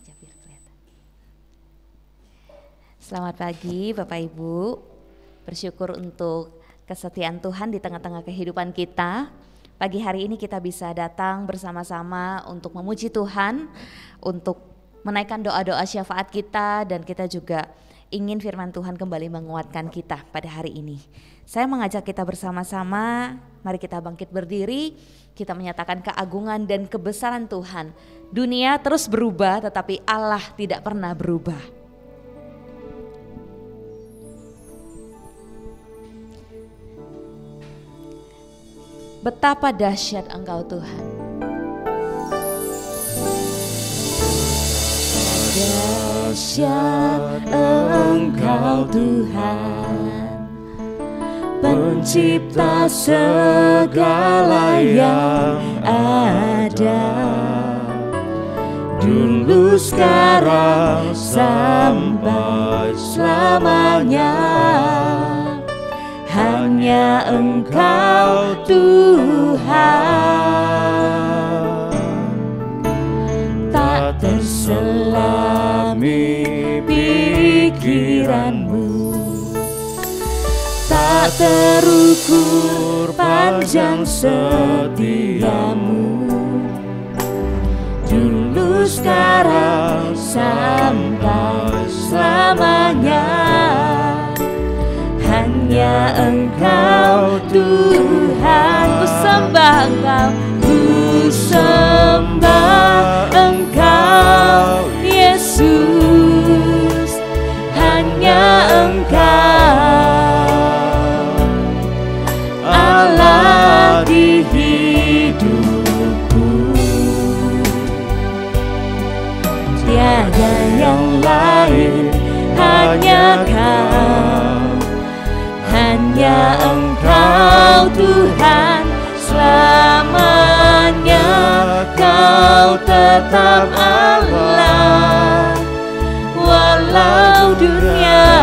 aja biar kelihatan. Selamat pagi Bapak Ibu, bersyukur untuk kesetiaan Tuhan di tengah-tengah kehidupan kita. Pagi hari ini kita bisa datang bersama-sama untuk memuji Tuhan, untuk menaikkan doa-doa syafaat kita, dan kita juga ingin firman Tuhan kembali menguatkan kita pada hari ini. Saya mengajak kita bersama-sama, mari kita bangkit berdiri, kita menyatakan keagungan dan kebesaran Tuhan. Dunia terus berubah tetapi Allah tidak pernah berubah. Betapa dahsyat Engkau Tuhan. Dahsyat Engkau Tuhan, pencipta segala yang ada, dulu sekarang sampai selamanya. Hanya Engkau Tuhan, tak terselami pikiranmu, tak terukur panjang setiamu, dulu sekarang sampai selamanya. Hanya Engkau Tuhan, ku sembah Engkau, ku sembah Engkau Yesus. Hanya Engkau Allah di hidupku, tiada yang lain, hanya Kau. Hanya Engkau Tuhan, selamanya Kau tetap Allah. Walau dunia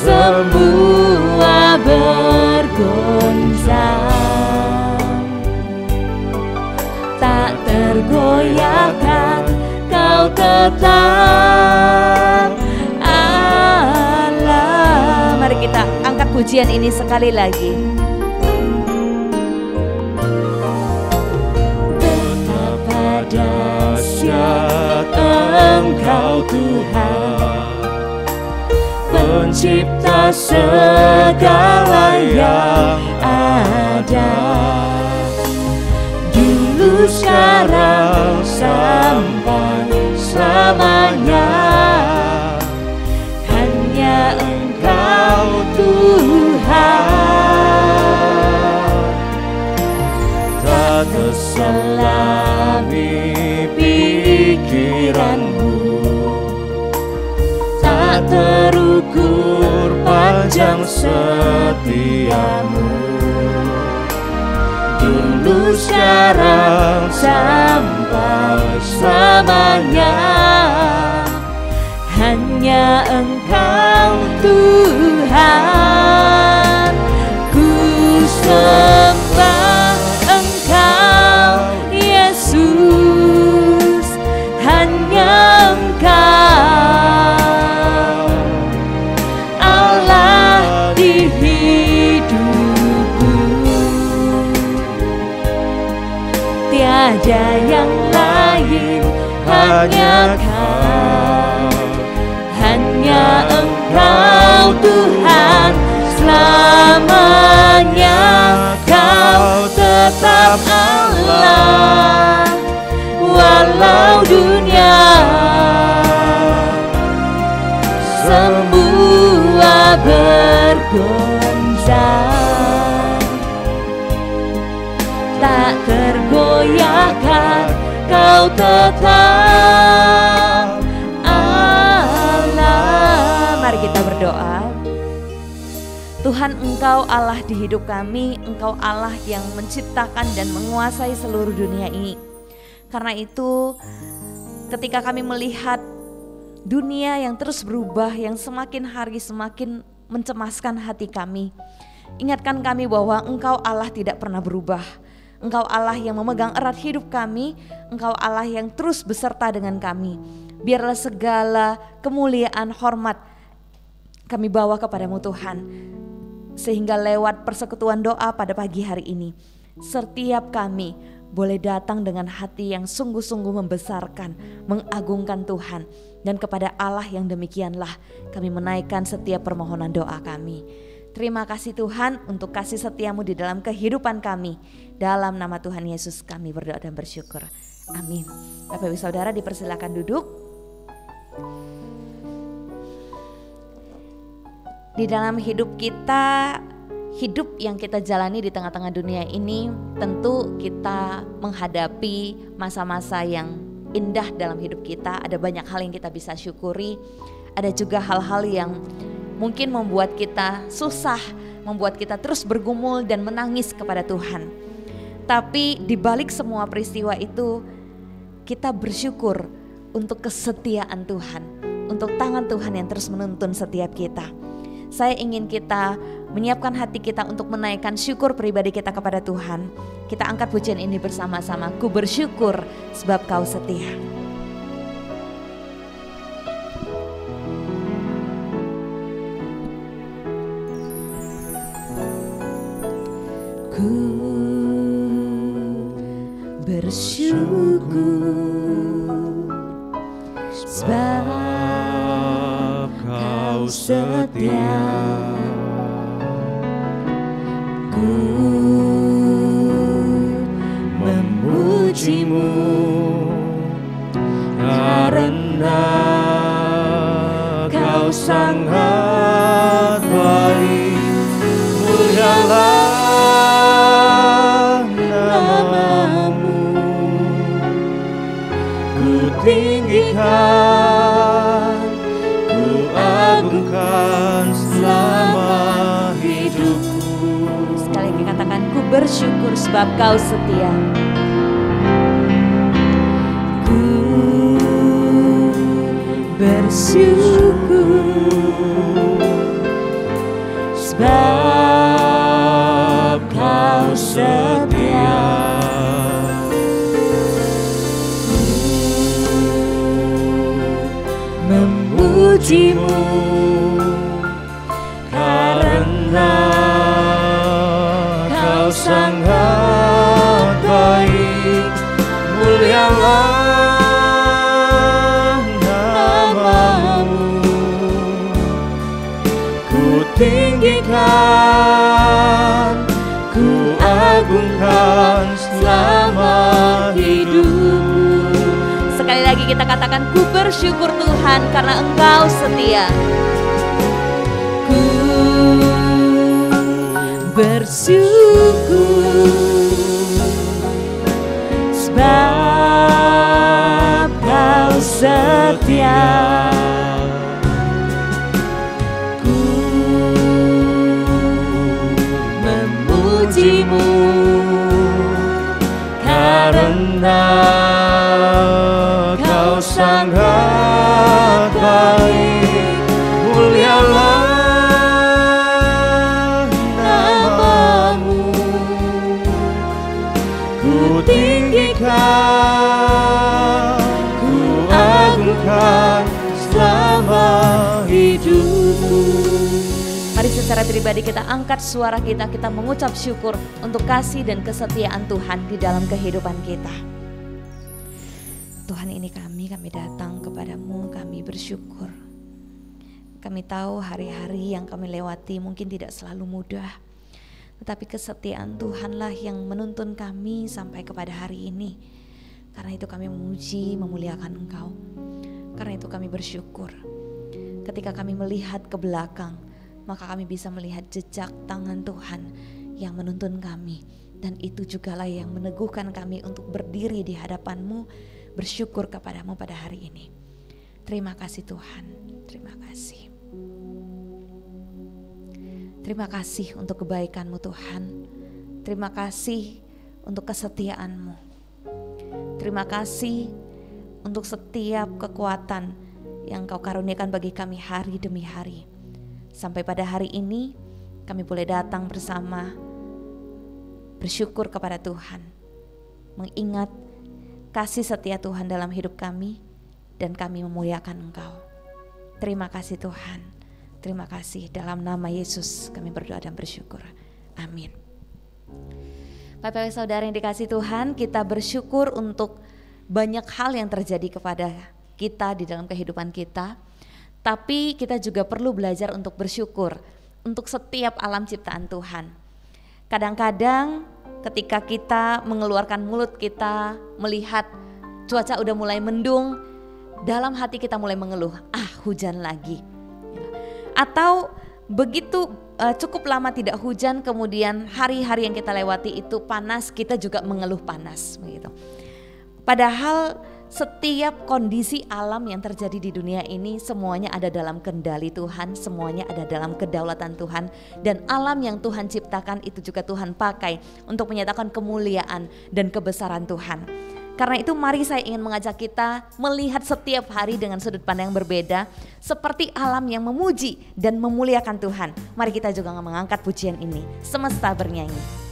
semua bergoncang, tak tergoyahkan, Kau tetap. Mari kita angkat pujian ini sekali lagi. Betapa dahsyat Engkau Tuhan, pencipta segala yang ada, dulu sekarang sampai selamanya. Hanya Engkau Tuhan, tak terselami pikiranmu, tak terukur panjang setiamu, dulu sekarang sampai selamanya. Hanya Engkau Tuhan, ku sembah Engkau Yesus. Hanya Engkau Allah di hidupku, tiada yang lain, hanya Kau. Hanya Engkau Tuhan, selamanya Kau tetap Allah. Walau dunia semua bergoncang, tak tergoyahkan, Kau tetap. Mari kita berdoa. Tuhan, Engkau Allah di hidup kami, Engkau Allah yang menciptakan dan menguasai seluruh dunia ini. Karena itu ketika kami melihat dunia yang terus berubah, yang semakin hari semakin mencemaskan hati kami, ingatkan kami bahwa Engkau Allah tidak pernah berubah. Engkau Allah yang memegang erat hidup kami, Engkau Allah yang terus beserta dengan kami. Biarlah segala kemuliaan, hormat kami bawa kepadamu Tuhan. Sehingga lewat persekutuan doa pada pagi hari ini, setiap kami boleh datang dengan hati yang sungguh-sungguh membesarkan, mengagungkan Tuhan. Dan kepada Allah yang demikianlah kami menaikkan setiap permohonan doa kami. Terima kasih Tuhan untuk kasih setiamu di dalam kehidupan kami. Dalam nama Tuhan Yesus kami berdoa dan bersyukur. Amin. Bapak Ibu Saudara dipersilakan duduk. Di dalam hidup kita, hidup yang kita jalani di tengah-tengah dunia ini, tentu kita menghadapi masa-masa yang indah dalam hidup kita. Ada banyak hal yang kita bisa syukuri. Ada juga hal-hal yang mungkin membuat kita susah, membuat kita terus bergumul dan menangis kepada Tuhan. Tapi di balik semua peristiwa itu, kita bersyukur untuk kesetiaan Tuhan, untuk tangan Tuhan yang terus menuntun setiap kita. Saya ingin kita menyiapkan hati kita untuk menaikkan syukur pribadi kita kepada Tuhan. Kita angkat pujian ini bersama-sama. Ku bersyukur sebab Kau setia. Ku bersyukur sebab Kau setia. Ku memuji-Mu karena Kau sangat baik. Mulialah nama-Mu, ku tinggikan, ku agungkan selama hidupku. Sekali lagi katakan, ku bersyukur sebab Kau setia. Ku bersyukur sebab Kau setia. Memuji-Mu karena Kau sangat baik. Mulialah nama-Mu, ku tinggikan, ku agungkan selama hidupku. Sekali lagi kita katakan, ku bersyukur Tuhan karena Engkau setia. Ku bersyukur sebab Kau setia. Ku memuji-Mu karena Kau sangat baik. Mulialah nama-Mu, ku tinggikan, ku agungkan selama hidupku. Mari secara pribadi kita angkat suara kita, kita mengucap syukur untuk kasih dan kesetiaan Tuhan di dalam kehidupan kita. Tuhan, ini kami datang kepadamu, kami bersyukur. Kami tahu hari-hari yang kami lewati mungkin tidak selalu mudah, tetapi kesetiaan Tuhanlah yang menuntun kami sampai kepada hari ini. Karena itu kami memuji, memuliakan Engkau. Karena itu kami bersyukur. Ketika kami melihat ke belakang, maka kami bisa melihat jejak tangan Tuhan yang menuntun kami. Dan itu jugalah yang meneguhkan kami untuk berdiri di hadapan-Mu, bersyukur kepadamu pada hari ini. Terima kasih Tuhan, terima kasih. Terima kasih untuk kebaikan-Mu Tuhan. Terima kasih untuk kesetiaan-Mu. Terima kasih untuk setiap kekuatan yang Kau karuniakan bagi kami hari demi hari. Sampai pada hari ini kami boleh datang bersama bersyukur kepada Tuhan, mengingat kasih setia Tuhan dalam hidup kami, dan kami memuliakan Engkau. Terima kasih Tuhan, terima kasih. Dalam nama Yesus kami berdoa dan bersyukur. Amin. Bapak Ibu Saudara yang dikasihi Tuhan, kita bersyukur untuk banyak hal yang terjadi kepada kita di dalam kehidupan kita. Tapi kita juga perlu belajar untuk bersyukur untuk setiap alam ciptaan Tuhan. Kadang-kadang ketika kita mengeluarkan mulut kita melihat cuaca udah mulai mendung, dalam hati kita mulai mengeluh, hujan lagi. Atau begitu cukup lama tidak hujan, kemudian hari-hari yang kita lewati itu panas, kita juga mengeluh panas begitu. Padahal setiap kondisi alam yang terjadi di dunia ini semuanya ada dalam kendali Tuhan, semuanya ada dalam kedaulatan Tuhan, dan alam yang Tuhan ciptakan itu juga Tuhan pakai untuk menyatakan kemuliaan dan kebesaran Tuhan. Karena itu mari saya ingin mengajak kita melihat setiap hari dengan sudut pandang yang berbeda, seperti alam yang memuji dan memuliakan Tuhan. Mari kita juga mengangkat pujian ini, semesta bernyanyi.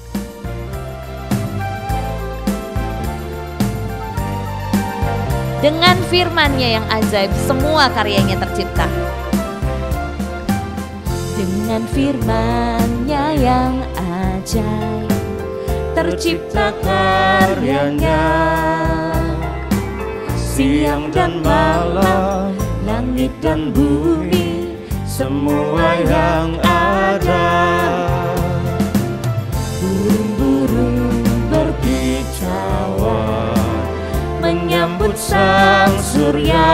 Dengan firman-Nya yang ajaib, semua karyanya tercipta. Dengan firman-Nya yang ajaib, tercipta karyanya. Siang dan malam, langit dan bumi, semua yang ada. Burung-burung berkicauan menyambut sang surya.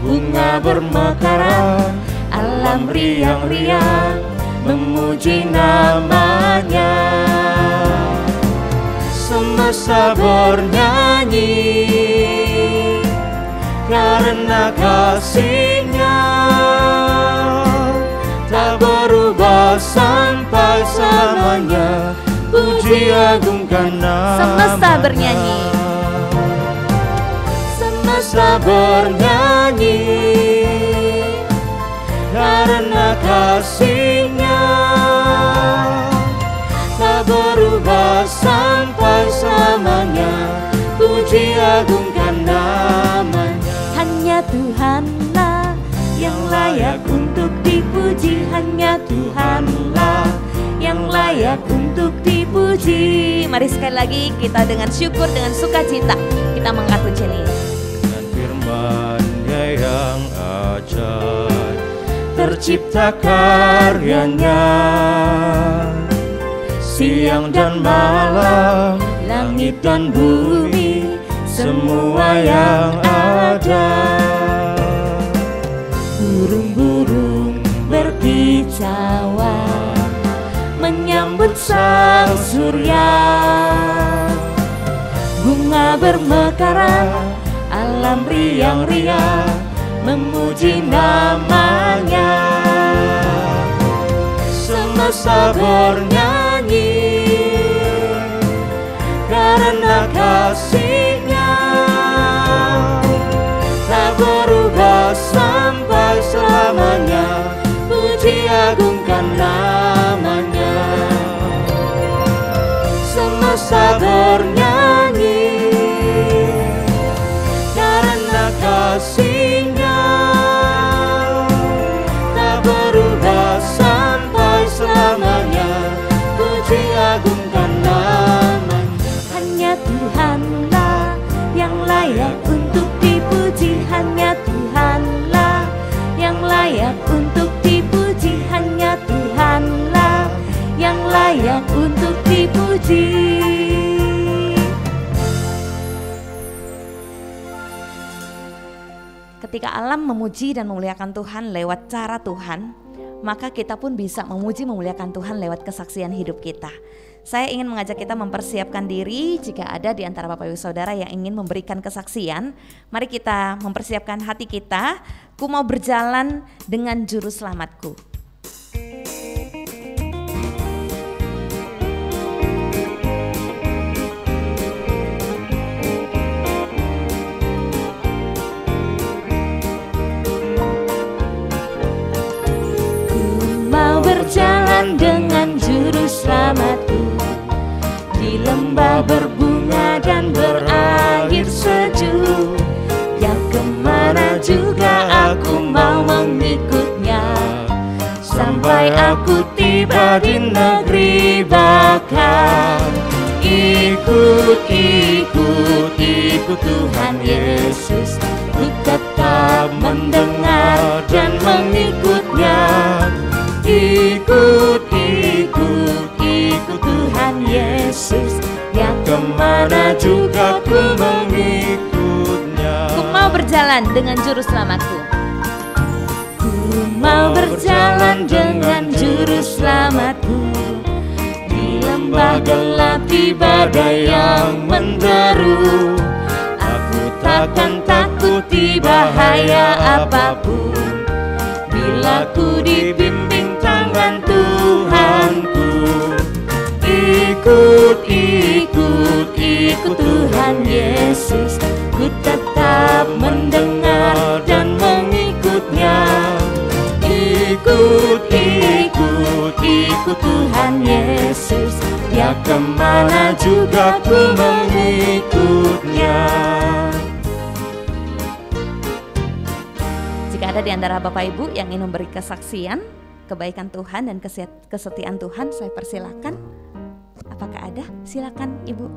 Bunga bermekaran, alam riang-riang memuji namanya. Semesta bernyanyi karena kasih-Nya tak berubah sampai selamanya. Puji agungkan nama. Semesta bernyanyi, semesta bernyanyi karena kasih-Nya tak berubah sampai selamanya. Puji agungkan namanya. Hanya Tuhanlah yang layak untuk dipuji, hanya Tuhanlah yang layak untuk dipuji. Mari sekali lagi kita dengan syukur, dengan sukacita kita mengangkat pujian ini. Dengan firman-Nya yang ajaib, tercipta karyanya. Siang dan malam, langit dan bumi, semua yang ada. Burung-burung berkicauan menyambut sang surya. Bunga bermekaran, alam riang-riang memuji namanya. Semesta bernyanyi karena kasih-Nya tak berubah sampai selamanya. Puji agungkan namanya. Semesta bernyanyi karena kasih-Nya tak berubah sampai selamanya. Puji agungkan namanya. Hanya Tuhanlah yang layak untuk dipuji, hanya Tuhanlah yang layak untuk dipuji, hanya Tuhanlah yang layak untuk dipuji. Ketika alam memuji dan memuliakan Tuhan lewat cara Tuhan, maka kita pun bisa memuji memuliakan Tuhan lewat kesaksian hidup kita. Saya ingin mengajak kita mempersiapkan diri. Jika ada di antara Bapak Ibu Saudara yang ingin memberikan kesaksian, mari kita mempersiapkan hati kita. Ku mau berjalan dengan juru selamatku. Ku mau berjalan dengan juru selamatku. lembah berbunga dan berair sejuk. Ya kemana juga aku mau mengikutnya, sampai aku tiba di negeri bakar. Ikut, ikut, ikut Tuhan Yesus, ku tetap mendengar dan mengikutnya. Ikut, ikut, ikut Tuhan Yesus, ya kemana juga ku mengikutnya. Ku mau berjalan dengan juru selamatku. Ku mau berjalan dengan juru selamatku, di lembah gelap, di badai yang menderu. Aku takkan takuti bahaya apapun, bila ku dibimbing tangan Tuhanku. Ikut, ikut, ikut Tuhan Yesus, ku tetap mendengar dan mengikutnya. Ikut, ikut, ikut Tuhan Yesus, ya kemana juga ku mengikutnya. Jika ada di antara Bapak Ibu yang ingin memberi kesaksian kebaikan Tuhan dan kesetiaan Tuhan, saya persilakan. Apakah ada? Silakan Ibu.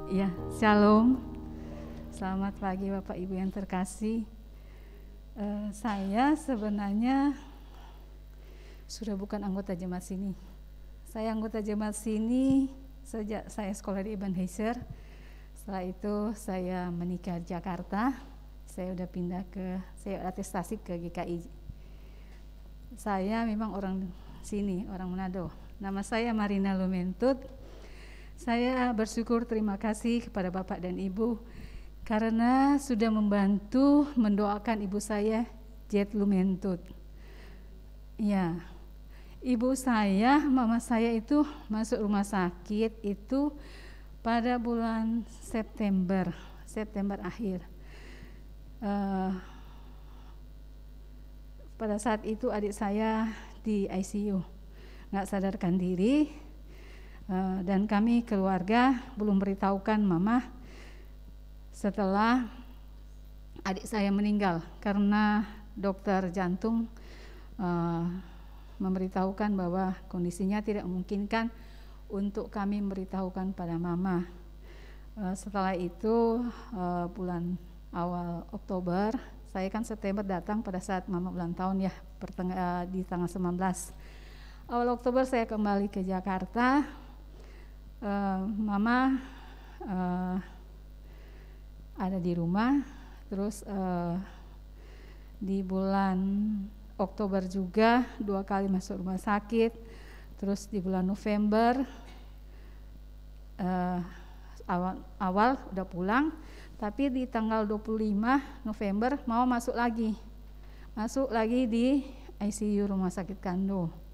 Ya, shalom. Selamat pagi Bapak Ibu yang terkasih. Saya sebenarnya sudah bukan anggota jemaat sini. Saya anggota jemaat sini sejak saya sekolah di Ebenezer. Setelah itu saya menikah di Jakarta. Saya saya atestasi ke GKI. Saya memang orang sini, orang Manado. Nama saya Marina Lumentut. Saya bersyukur, terima kasih kepada Bapak dan Ibu karena sudah membantu mendoakan ibu saya, Jet Lumentut. Ya, ibu saya, mama saya itu masuk rumah sakit itu pada bulan September akhir. Pada saat itu adik saya di ICU, nggak sadarkan diri. Dan kami keluarga belum beritahukan mama setelah adik saya meninggal karena dokter jantung memberitahukan bahwa kondisinya tidak memungkinkan untuk kami memberitahukan pada mama. Setelah itu bulan awal Oktober, saya kan September datang pada saat mama ulang tahun ya, di tanggal 19. Awal Oktober saya kembali ke Jakarta. Mama ada di rumah, terus di bulan Oktober juga 2 kali masuk rumah sakit, terus di bulan November awal udah pulang, tapi di tanggal 25 November mau masuk lagi di ICU Rumah Sakit Kando.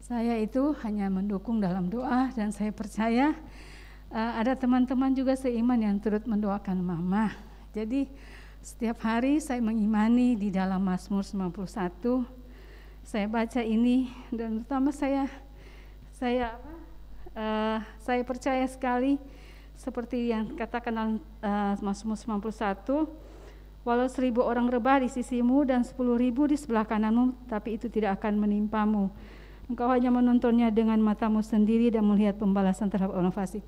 Saya itu hanya mendukung dalam doa dan saya percaya ada teman-teman juga seiman yang turut mendoakan mama. Jadi setiap hari saya mengimani di dalam Mazmur 91. Saya baca ini dan terutama saya percaya sekali seperti yang katakan dalam Mazmur 91. Walau 1.000 orang rebah di sisimu dan 10.000 di sebelah kananmu, tapi itu tidak akan menimpamu. Engkau hanya menontonnya dengan matamu sendiri dan melihat pembalasan terhadap orang fasik.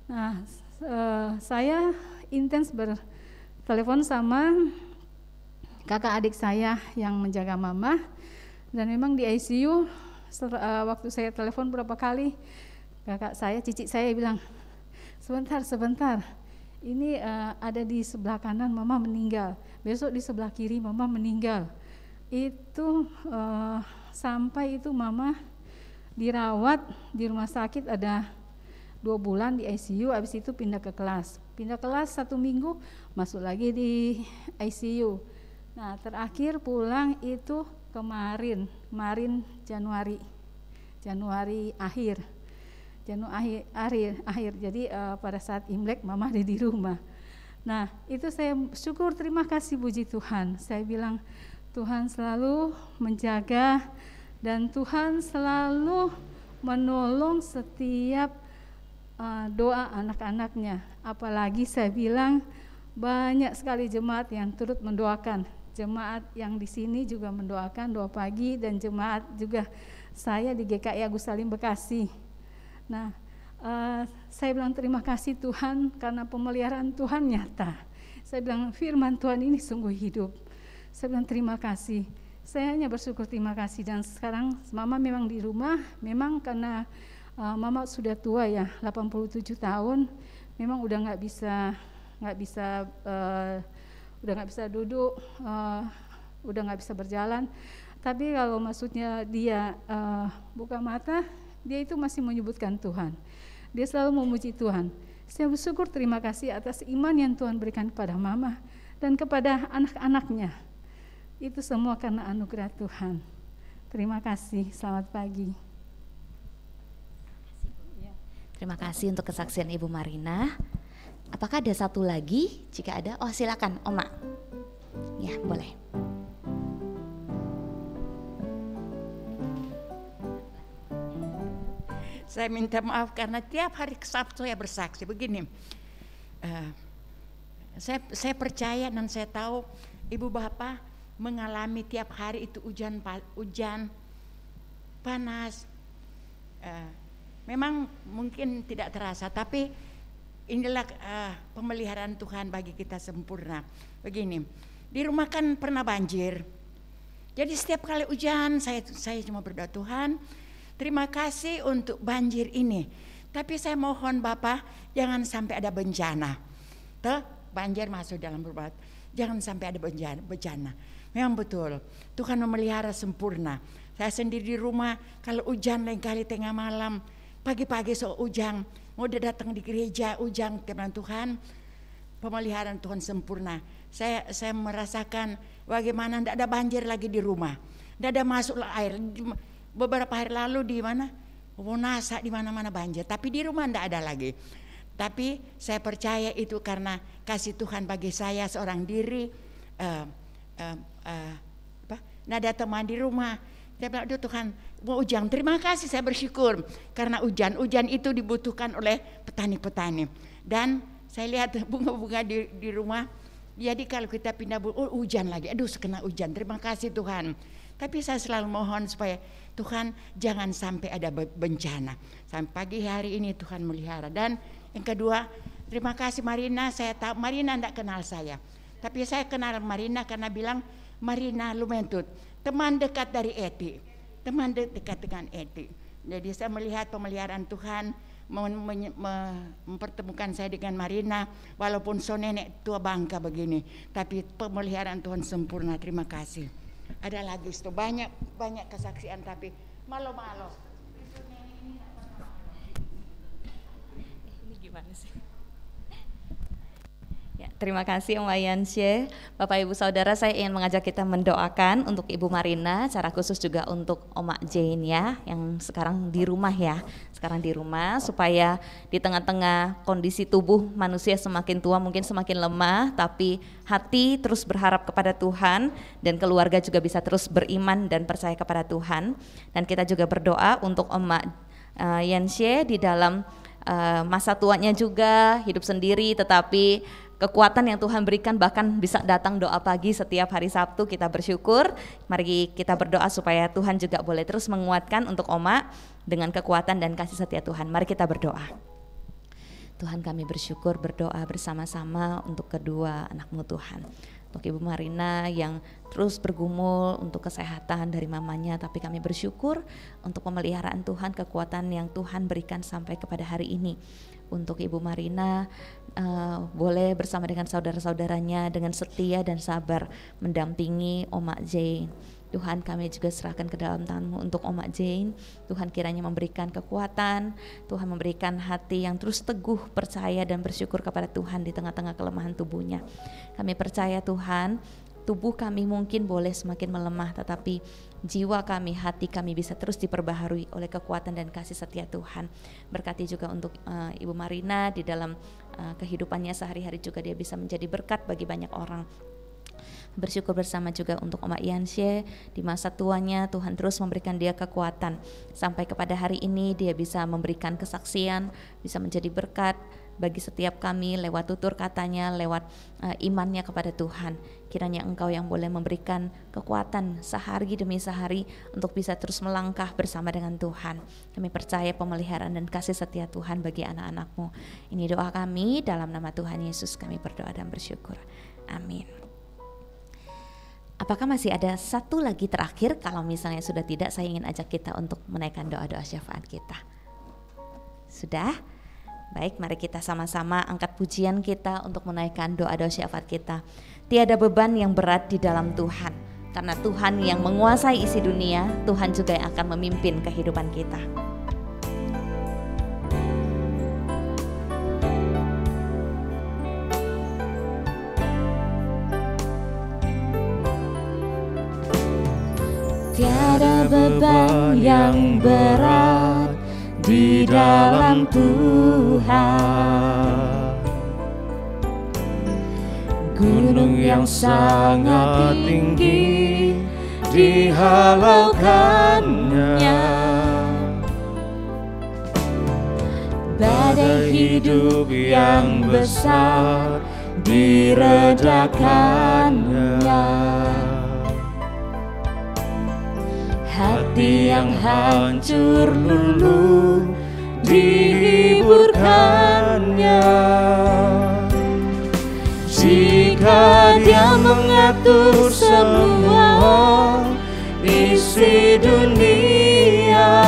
Nah, saya intens bertelepon sama kakak adik saya yang menjaga mama, dan memang di ICU waktu saya telepon berapa kali, kakak saya, cici saya bilang, sebentar, ini ada di sebelah kanan mama meninggal, besok di sebelah kiri mama meninggal. Itu sampai itu mama dirawat di rumah sakit, ada 2 bulan di ICU, habis itu pindah kelas 1 minggu, masuk lagi di ICU. Nah terakhir pulang itu kemarin Januari akhir. Jadi pada saat Imlek mama ada di rumah. Nah itu saya syukur, terima kasih, puji Tuhan. Saya bilang Tuhan selalu menjaga dan Tuhan selalu menolong setiap doa anak-anaknya. Apalagi saya bilang banyak sekali jemaat yang turut mendoakan. Jemaat yang di sini juga mendoakan doa pagi, dan jemaat juga saya di GKI Agus Salim Bekasi. Nah, saya bilang terima kasih Tuhan karena pemeliharaan Tuhan nyata. Saya bilang firman Tuhan ini sungguh hidup. Saya bilang terima kasih. Saya hanya bersyukur, terima kasih. Dan sekarang mama memang di rumah, memang karena mama sudah tua ya, 87 tahun, memang udah nggak bisa duduk, udah nggak bisa berjalan. Tapi kalau maksudnya dia buka mata, dia itu masih menyebutkan Tuhan. Dia selalu memuji Tuhan. Saya bersyukur, terima kasih atas iman yang Tuhan berikan kepada mama dan kepada anak-anaknya. Itu semua karena anugerah Tuhan. Terima kasih, selamat pagi. Terima kasih untuk kesaksian Ibu Marina. Apakah ada satu lagi? Jika ada, silakan Oma. Ya, boleh. Saya minta maaf karena tiap hari Sabtu saya bersaksi begini. Saya percaya dan saya tahu Ibu Bapak mengalami tiap hari itu hujan panas. Memang mungkin tidak terasa, tapi inilah pemeliharaan Tuhan bagi kita sempurna. Begini, di rumah kan pernah banjir. Jadi setiap kali hujan saya cuma berdoa, Tuhan, terima kasih untuk banjir ini. Tapi saya mohon Bapak, jangan sampai ada bencana. Banjir masuk dalam rumah, jangan sampai ada bencana. Memang betul, Tuhan memelihara sempurna. Saya sendiri di rumah, kalau hujan lain kali tengah malam, pagi-pagi hujan, mau datang di gereja, hujan, firman Tuhan, pemeliharaan Tuhan sempurna. Saya merasakan bagaimana tidak ada banjir lagi di rumah, tidak ada masuk air. Beberapa hari lalu di mana, Wonasa di mana-mana banjir, tapi di rumah tidak ada lagi. Tapi saya percaya itu karena kasih Tuhan bagi saya seorang diri. Nada teman di rumah. Saya bilang, aduh Tuhan, mau hujan. Terima kasih, saya bersyukur karena hujan itu dibutuhkan oleh petani-petani. Dan saya lihat bunga-bunga di rumah. Jadi kalau kita pindah hujan lagi, aduh kena hujan. Terima kasih Tuhan. Tapi saya selalu mohon supaya Tuhan jangan sampai ada bencana. Sampai pagi hari ini Tuhan melihara. Dan yang kedua, terima kasih Marina. Saya tahu Marina tidak kenal saya, tapi saya kenal Marina karena bilang Marina Lumentut, teman dekat dari Eti, teman dekat dengan Eti. Jadi saya melihat pemeliharaan Tuhan mempertemukan saya dengan Marina, walaupun so nenek tua bangka begini, tapi pemeliharaan Tuhan sempurna. Terima kasih. Ada lagi itu banyak kesaksian, tapi malu-malu. Ini gimana sih? Ya, terima kasih Om Wayansye. Bapak Ibu Saudara, saya ingin mengajak kita mendoakan untuk Ibu Marina, secara khusus juga untuk Oma Jane ya, yang sekarang di rumah ya. Sekarang di rumah, supaya di tengah-tengah kondisi tubuh manusia semakin tua, mungkin semakin lemah, tapi hati terus berharap kepada Tuhan, dan keluarga juga bisa terus beriman dan percaya kepada Tuhan. Dan kita juga berdoa untuk Oma Yansye di dalam masa tuanya juga, hidup sendiri, tetapi kekuatan yang Tuhan berikan bahkan bisa datang doa pagi setiap hari Sabtu. Kita bersyukur, mari kita berdoa supaya Tuhan juga boleh terus menguatkan untuk Oma dengan kekuatan dan kasih setia Tuhan. Mari kita berdoa. Tuhan, kami bersyukur berdoa bersama-sama untuk kedua anak-Mu Tuhan. Untuk Ibu Marina yang terus bergumul untuk kesehatan dari mamanya, tapi kami bersyukur untuk pemeliharaan Tuhan, kekuatan yang Tuhan berikan sampai kepada hari ini. Untuk Ibu Marina boleh bersama dengan saudara-saudaranya dengan setia dan sabar mendampingi Oma Jane. Tuhan, kami juga serahkan ke dalam tangan-Mu untuk Oma Jane. Tuhan, kiranya memberikan kekuatan, Tuhan memberikan hati yang terus teguh, percaya dan bersyukur kepada Tuhan di tengah-tengah kelemahan tubuhnya. Kami percaya Tuhan, tubuh kami mungkin boleh semakin melemah, tetapi jiwa kami, hati kami bisa terus diperbaharui oleh kekuatan dan kasih setia Tuhan. Berkati juga untuk Ibu Marina di dalam kehidupannya sehari-hari, juga dia bisa menjadi berkat bagi banyak orang. Bersyukur bersama juga untuk Oma Iansye, di masa tuanya Tuhan terus memberikan dia kekuatan sampai kepada hari ini dia bisa memberikan kesaksian, bisa menjadi berkat bagi setiap kami lewat tutur katanya, lewat imannya kepada Tuhan. Kiranya Engkau yang boleh memberikan kekuatan sehari demi sehari untuk bisa terus melangkah bersama dengan Tuhan. Kami percaya pemeliharaan dan kasih setia Tuhan bagi anak-anak-Mu. Ini doa kami, dalam nama Tuhan Yesus kami berdoa dan bersyukur. Amin. Apakah masih ada satu lagi terakhir? Kalau misalnya sudah tidak, saya ingin ajak kita untuk menaikkan doa-doa syafaat kita. Sudah? Baik, mari kita sama-sama angkat pujian kita untuk menaikkan doa-doa syafaat kita. Tiada beban yang berat di dalam Tuhan, karena Tuhan yang menguasai isi dunia, Tuhan juga yang akan memimpin kehidupan kita. Tiada beban yang berat di dalam Tuhan. Gunung yang sangat tinggi dihalaukannya. Badai hidup yang besar diredakannya. Hati yang hancur luluh dihiburkannya. Jika Dia mengatur semua isi dunia,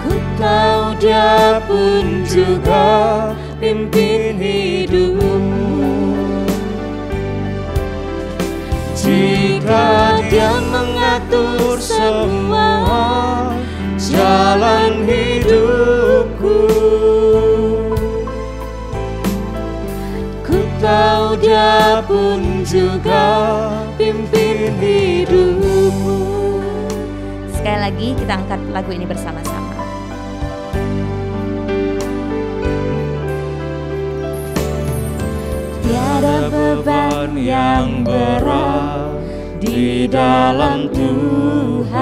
ku tahu Dia pun juga pimpin hidupmu. Jika Dia mengatur semua jalan hidupku, ku tahu Dia pun juga pimpin hidupmu. Sekali lagi kita angkat lagu ini bersama-sama. Tiada beban yang berat di dalam Tuhan.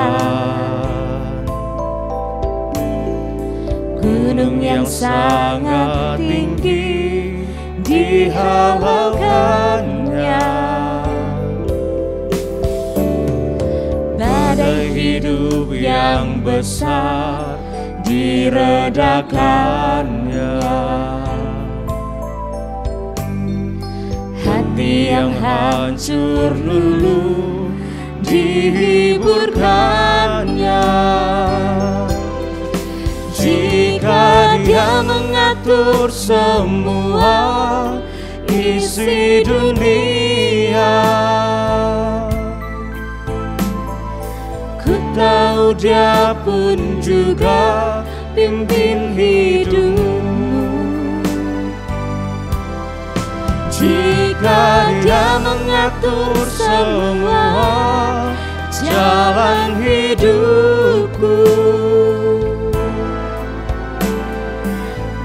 Gunung yang sangat tinggi dihalaukannya. Badai hidup yang besar diredakannya. Hati yang hancur luluh dihiburkannya. Jika Dia mengatur semua isi dunia, ku tahu Dia pun juga pimpin hidupmu. Jika Dia mengatur semua jalan hidupku,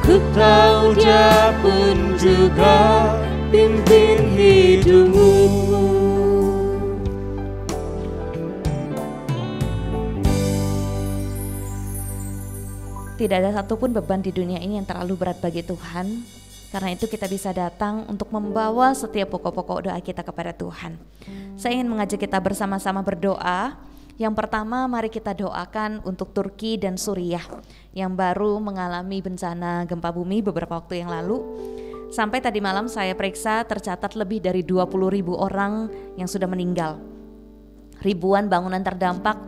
ku tahu Dia pun juga pimpin hidupmu. Tidak ada satupun beban di dunia ini yang terlalu berat bagi Tuhan. Karena itu kita bisa datang untuk membawa setiap pokok-pokok doa kita kepada Tuhan. Saya ingin mengajak kita bersama-sama berdoa. Yang pertama, mari kita doakan untuk Turki dan Suriah yang baru mengalami bencana gempa bumi beberapa waktu yang lalu. Sampai tadi malam saya periksa tercatat lebih dari 20.000 orang yang sudah meninggal. Ribuan bangunan terdampak,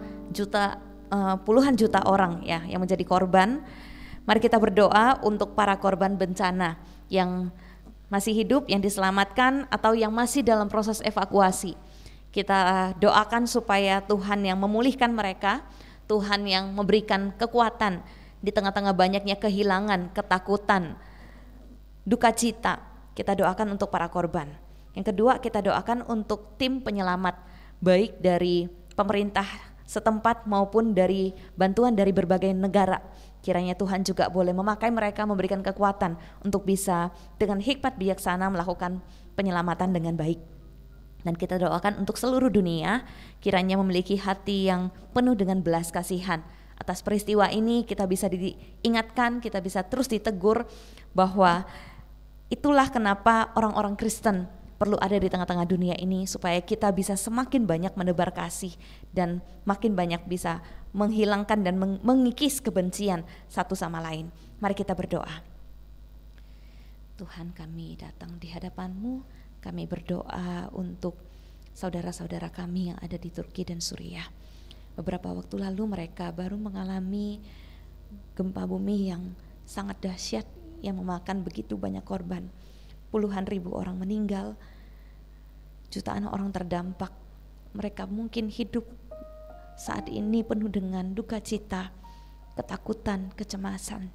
puluhan juta orang ya yang menjadi korban. Mari kita berdoa untuk para korban bencana yang masih hidup, yang diselamatkan, atau yang masih dalam proses evakuasi. Kita doakan supaya Tuhan yang memulihkan mereka, Tuhan yang memberikan kekuatan di tengah-tengah banyaknya kehilangan, ketakutan, duka cita. Kita doakan untuk para korban. Yang kedua, kita doakan untuk tim penyelamat, baik dari pemerintah setempat maupun dari bantuan dari berbagai negara. Kiranya Tuhan juga boleh memakai mereka, memberikan kekuatan untuk bisa dengan hikmat bijaksana melakukan penyelamatan dengan baik. Dan kita doakan untuk seluruh dunia, kiranya memiliki hati yang penuh dengan belas kasihan. Atas peristiwa ini kita bisa diingatkan, kita bisa terus ditegur bahwa itulah kenapa orang-orang Kristen perlu ada di tengah-tengah dunia ini, supaya kita bisa semakin banyak menebar kasih dan makin banyak bisa menghilangkan dan mengikis kebencian satu sama lain. Mari kita berdoa. Tuhan, kami datang di hadapan-Mu, kami berdoa untuk saudara-saudara kami yang ada di Turki dan Suriah. Beberapa waktu lalu mereka baru mengalami gempa bumi yang sangat dahsyat yang memakan begitu banyak korban. Puluhan ribu orang meninggal, jutaan orang terdampak. Mereka mungkin hidup saat ini penuh dengan duka cita, ketakutan, kecemasan,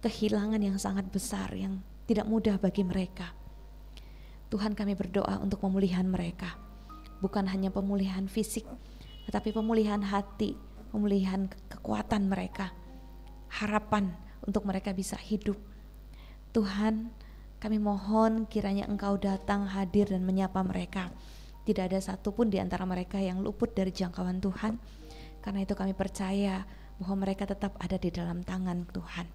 kehilangan yang sangat besar yang tidak mudah bagi mereka. Tuhan, kami berdoa untuk pemulihan mereka, bukan hanya pemulihan fisik, tetapi pemulihan hati, pemulihan kekuatan mereka, harapan untuk mereka bisa hidup. Tuhan, kami mohon kiranya Engkau datang, hadir dan menyapa mereka. Tidak ada satupun di antara mereka yang luput dari jangkauan Tuhan. Karena itu kami percaya bahwa mereka tetap ada di dalam tangan Tuhan.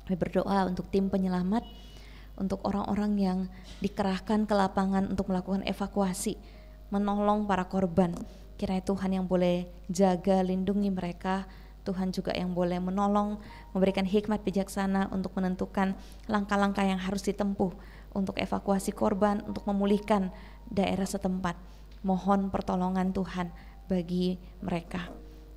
Kami berdoa untuk tim penyelamat, untuk orang-orang yang dikerahkan ke lapangan untuk melakukan evakuasi, menolong para korban. Kiranya Tuhan yang boleh jaga, lindungi mereka. Tuhan juga yang boleh menolong, memberikan hikmat bijaksana untuk menentukan langkah-langkah yang harus ditempuh untuk evakuasi korban, untuk memulihkan daerah setempat. Mohon pertolongan Tuhan bagi mereka.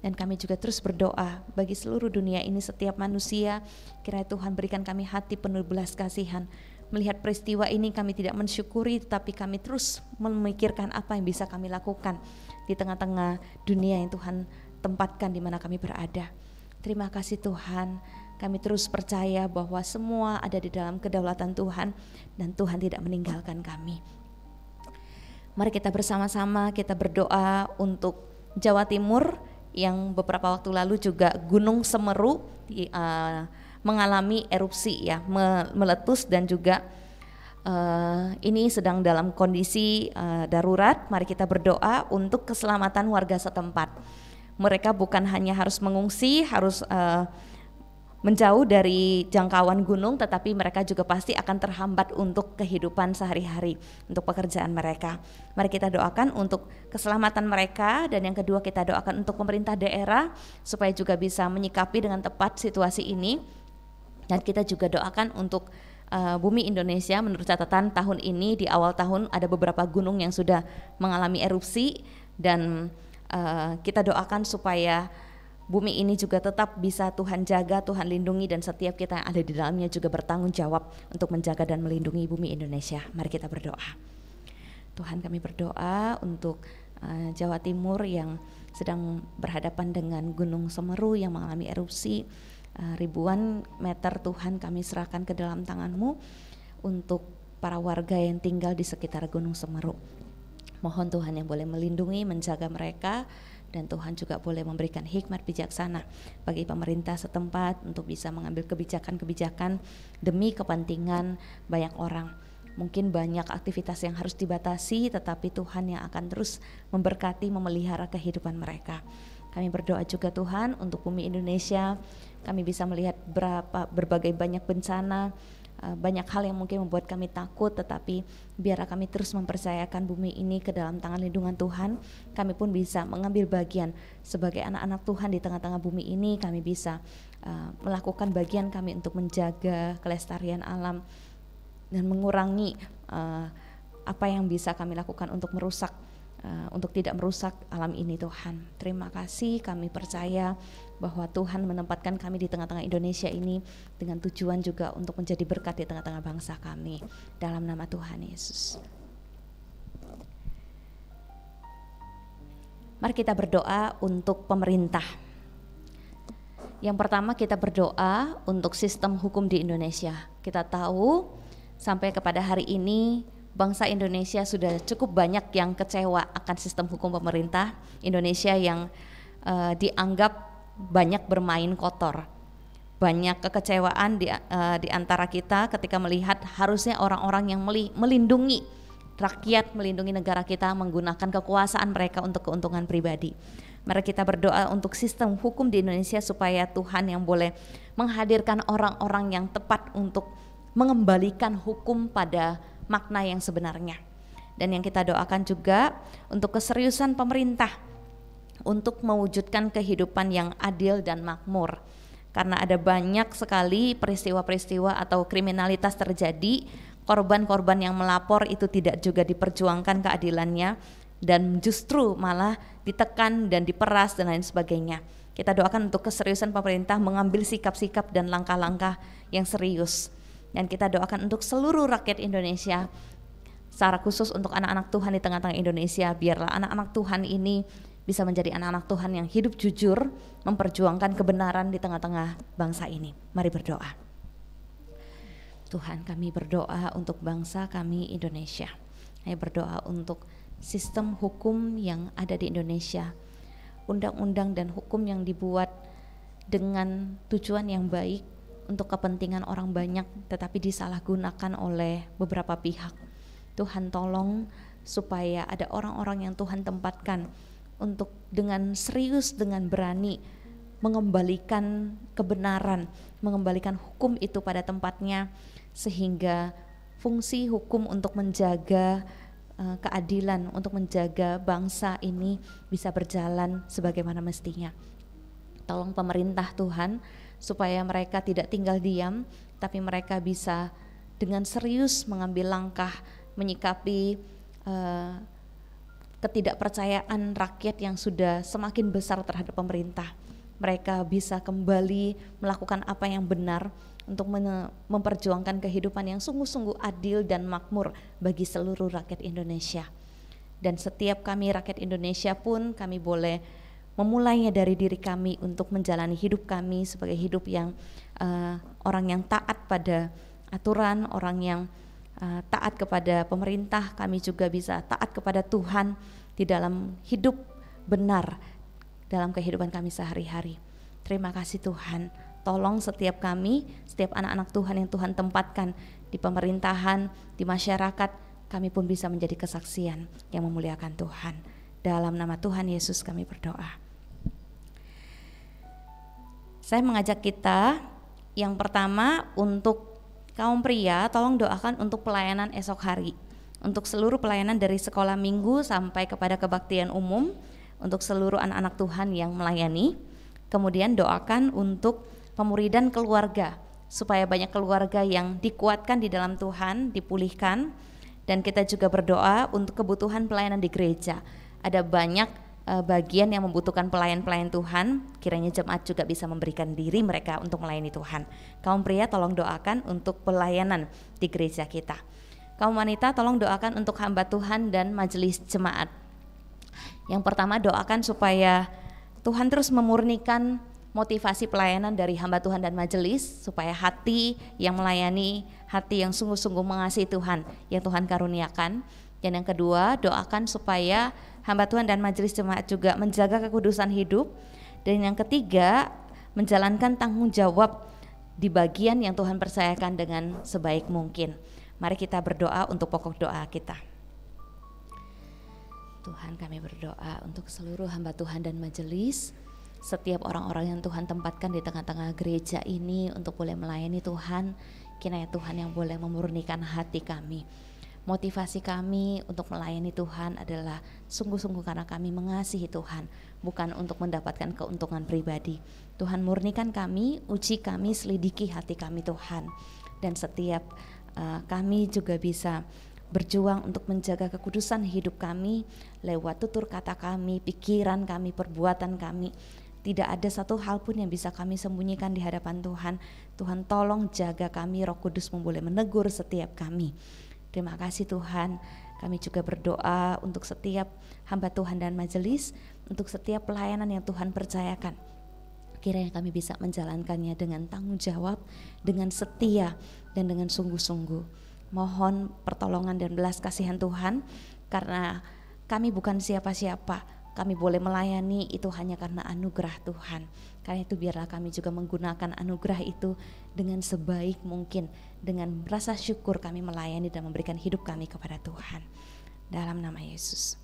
Dan kami juga terus berdoa bagi seluruh dunia ini, setiap manusia, kiranya Tuhan berikan kami hati penuh belas kasihan. Melihat peristiwa ini kami tidak mensyukuri, tetapi kami terus memikirkan apa yang bisa kami lakukan di tengah-tengah dunia yang Tuhan tempatkan di mana kami berada. Terima kasih Tuhan, kami terus percaya bahwa semua ada di dalam kedaulatan Tuhan dan Tuhan tidak meninggalkan kami. Mari kita bersama-sama kita berdoa untuk Jawa Timur yang beberapa waktu lalu juga Gunung Semeru mengalami erupsi ya, meletus dan juga ini sedang dalam kondisi darurat. Mari kita berdoa untuk keselamatan warga setempat. Mereka bukan hanya harus mengungsi, harus menjauh dari jangkauan gunung, tetapi mereka juga pasti akan terhambat untuk kehidupan sehari-hari, untuk pekerjaan mereka. Mari kita doakan untuk keselamatan mereka, dan yang kedua kita doakan untuk pemerintah daerah supaya juga bisa menyikapi dengan tepat situasi ini. Dan kita juga doakan untuk bumi Indonesia. Menurut catatan tahun ini di awal tahun ada beberapa gunung yang sudah mengalami erupsi, dan kita doakan supaya bumi ini juga tetap bisa Tuhan jaga, Tuhan lindungi, dan setiap kita yang ada di dalamnya juga bertanggung jawab untuk menjaga dan melindungi bumi Indonesia. Mari kita berdoa. Tuhan, kami berdoa untuk Jawa Timur yang sedang berhadapan dengan Gunung Semeru yang mengalami erupsi. Ribuan meter Tuhan kami serahkan ke dalam tangan-Mu untuk para warga yang tinggal di sekitar Gunung Semeru. Mohon Tuhan yang boleh melindungi, menjaga mereka, dan Tuhan juga boleh memberikan hikmat bijaksana bagi pemerintah setempat untuk bisa mengambil kebijakan-kebijakan demi kepentingan banyak orang. Mungkin banyak aktivitas yang harus dibatasi, tetapi Tuhan yang akan terus memberkati, memelihara kehidupan mereka. Kami berdoa juga Tuhan untuk bumi Indonesia. Kami bisa melihat berbagai banyak bencana, banyak hal yang mungkin membuat kami takut, tetapi biarlah kami terus mempercayakan bumi ini ke dalam tangan lindungan Tuhan. Kami pun bisa mengambil bagian sebagai anak-anak Tuhan di tengah-tengah bumi ini. Kami bisa melakukan bagian kami untuk menjaga kelestarian alam dan mengurangi apa yang bisa kami lakukan untuk merusak, untuk tidak merusak alam ini Tuhan. Terima kasih, kami percaya bahwa Tuhan menempatkan kami di tengah-tengah Indonesia ini dengan tujuan juga untuk menjadi berkat di tengah-tengah bangsa kami. Dalam nama Tuhan Yesus. Mari kita berdoa untuk pemerintah. Yang pertama kita berdoa untuk sistem hukum di Indonesia. Kita tahu sampai kepada hari ini bangsa Indonesia sudah cukup banyak yang kecewa akan sistem hukum pemerintah Indonesia yang dianggap banyak bermain kotor. Banyak kekecewaan di antara kita ketika melihat harusnya orang-orang yang melindungi rakyat, melindungi negara kita menggunakan kekuasaan mereka untuk keuntungan pribadi. Mari kita berdoa untuk sistem hukum di Indonesia supaya Tuhan yang boleh menghadirkan orang-orang yang tepat untuk mengembalikan hukum pada makna yang sebenarnya. Dan yang kita doakan juga untuk keseriusan pemerintah untuk mewujudkan kehidupan yang adil dan makmur. Karena ada banyak sekali peristiwa-peristiwa atau kriminalitas terjadi, korban-korban yang melapor itu tidak juga diperjuangkan keadilannya dan justru malah ditekan dan diperas dan lain sebagainya. Kita doakan untuk keseriusan pemerintah mengambil sikap-sikap dan langkah-langkah yang serius. Dan kita doakan untuk seluruh rakyat Indonesia, secara khusus untuk anak-anak Tuhan di tengah-tengah Indonesia, biarlah anak-anak Tuhan ini bisa menjadi anak-anak Tuhan yang hidup jujur, memperjuangkan kebenaran di tengah-tengah bangsa ini. Mari berdoa. Tuhan, kami berdoa untuk bangsa kami Indonesia. Kami berdoa untuk sistem hukum yang ada di Indonesia, undang-undang dan hukum yang dibuat dengan tujuan yang baik untuk kepentingan orang banyak tetapi disalahgunakan oleh beberapa pihak. Tuhan tolong supaya ada orang-orang yang Tuhan tempatkan untuk dengan serius, dengan berani mengembalikan kebenaran, mengembalikan hukum itu pada tempatnya, sehingga fungsi hukum untuk menjaga keadilan, untuk menjaga bangsa ini bisa berjalan sebagaimana mestinya. Tolong pemerintah Tuhan supaya mereka tidak tinggal diam, tapi mereka bisa dengan serius mengambil langkah menyikapi ketidakpercayaan rakyat yang sudah semakin besar terhadap pemerintah. Mereka bisa kembali melakukan apa yang benar untuk memperjuangkan kehidupan yang sungguh-sungguh adil dan makmur bagi seluruh rakyat Indonesia. Dan setiap kami rakyat Indonesia pun kami boleh memulainya dari diri kami untuk menjalani hidup kami sebagai hidup yang orang yang taat pada aturan, orang yang taat kepada pemerintah. Kami juga bisa taat kepada Tuhan di dalam hidup benar dalam kehidupan kami sehari-hari. Terima kasih Tuhan. Tolong setiap kami, setiap anak-anak Tuhan yang Tuhan tempatkan di pemerintahan, di masyarakat, kami pun bisa menjadi kesaksian yang memuliakan Tuhan. Dalam nama Tuhan Yesus kami berdoa. Saya mengajak kita yang pertama untuk kaum pria, tolong doakan untuk pelayanan esok hari. Untuk seluruh pelayanan dari sekolah minggu sampai kepada kebaktian umum, untuk seluruh anak-anak Tuhan yang melayani. Kemudian doakan untuk pemuridan keluarga, supaya banyak keluarga yang dikuatkan di dalam Tuhan, dipulihkan. Dan kita juga berdoa untuk kebutuhan pelayanan di gereja. Ada banyak bagian yang membutuhkan pelayan-pelayan Tuhan, kiranya jemaat juga bisa memberikan diri mereka untuk melayani Tuhan. Kaum pria tolong doakan untuk pelayanan di gereja kita. Kaum wanita tolong doakan untuk hamba Tuhan dan majelis jemaat. Yang pertama doakan supaya Tuhan terus memurnikan motivasi pelayanan dari hamba Tuhan dan majelis, supaya hati yang melayani, hati yang sungguh-sungguh mengasihi Tuhan yang Tuhan karuniakan. Dan yang kedua, doakan supaya hamba Tuhan dan majelis jemaat juga menjaga kekudusan hidup. Dan yang ketiga, menjalankan tanggung jawab di bagian yang Tuhan percayakan dengan sebaik mungkin. Mari kita berdoa untuk pokok doa kita. Tuhan, kami berdoa untuk seluruh hamba Tuhan dan majelis, setiap orang-orang yang Tuhan tempatkan di tengah-tengah gereja ini untuk boleh melayani Tuhan. Kiranya Tuhan yang boleh memurnikan hati kami. Motivasi kami untuk melayani Tuhan adalah sungguh-sungguh karena kami mengasihi Tuhan, bukan untuk mendapatkan keuntungan pribadi. Tuhan, murnikan kami, uji kami, selidiki hati kami Tuhan. Dan setiap kami juga bisa berjuang untuk menjaga kekudusan hidup kami lewat tutur kata kami, pikiran kami, perbuatan kami. Tidak ada satu hal pun yang bisa kami sembunyikan di hadapan Tuhan. Tuhan tolong jaga kami, Roh Kudus boleh menegur setiap kami. Terima kasih Tuhan. Kami juga berdoa untuk setiap hamba Tuhan dan majelis, untuk setiap pelayanan yang Tuhan percayakan. Kiranya kami bisa menjalankannya dengan tanggung jawab, dengan setia, dan dengan sungguh-sungguh. Mohon pertolongan dan belas kasihan Tuhan, karena kami bukan siapa-siapa. Kami boleh melayani itu hanya karena anugerah Tuhan. Karena itu biarlah kami juga menggunakan anugerah itu dengan sebaik mungkin. Dengan rasa syukur kami melayani dan memberikan hidup kami kepada Tuhan. Dalam nama Yesus.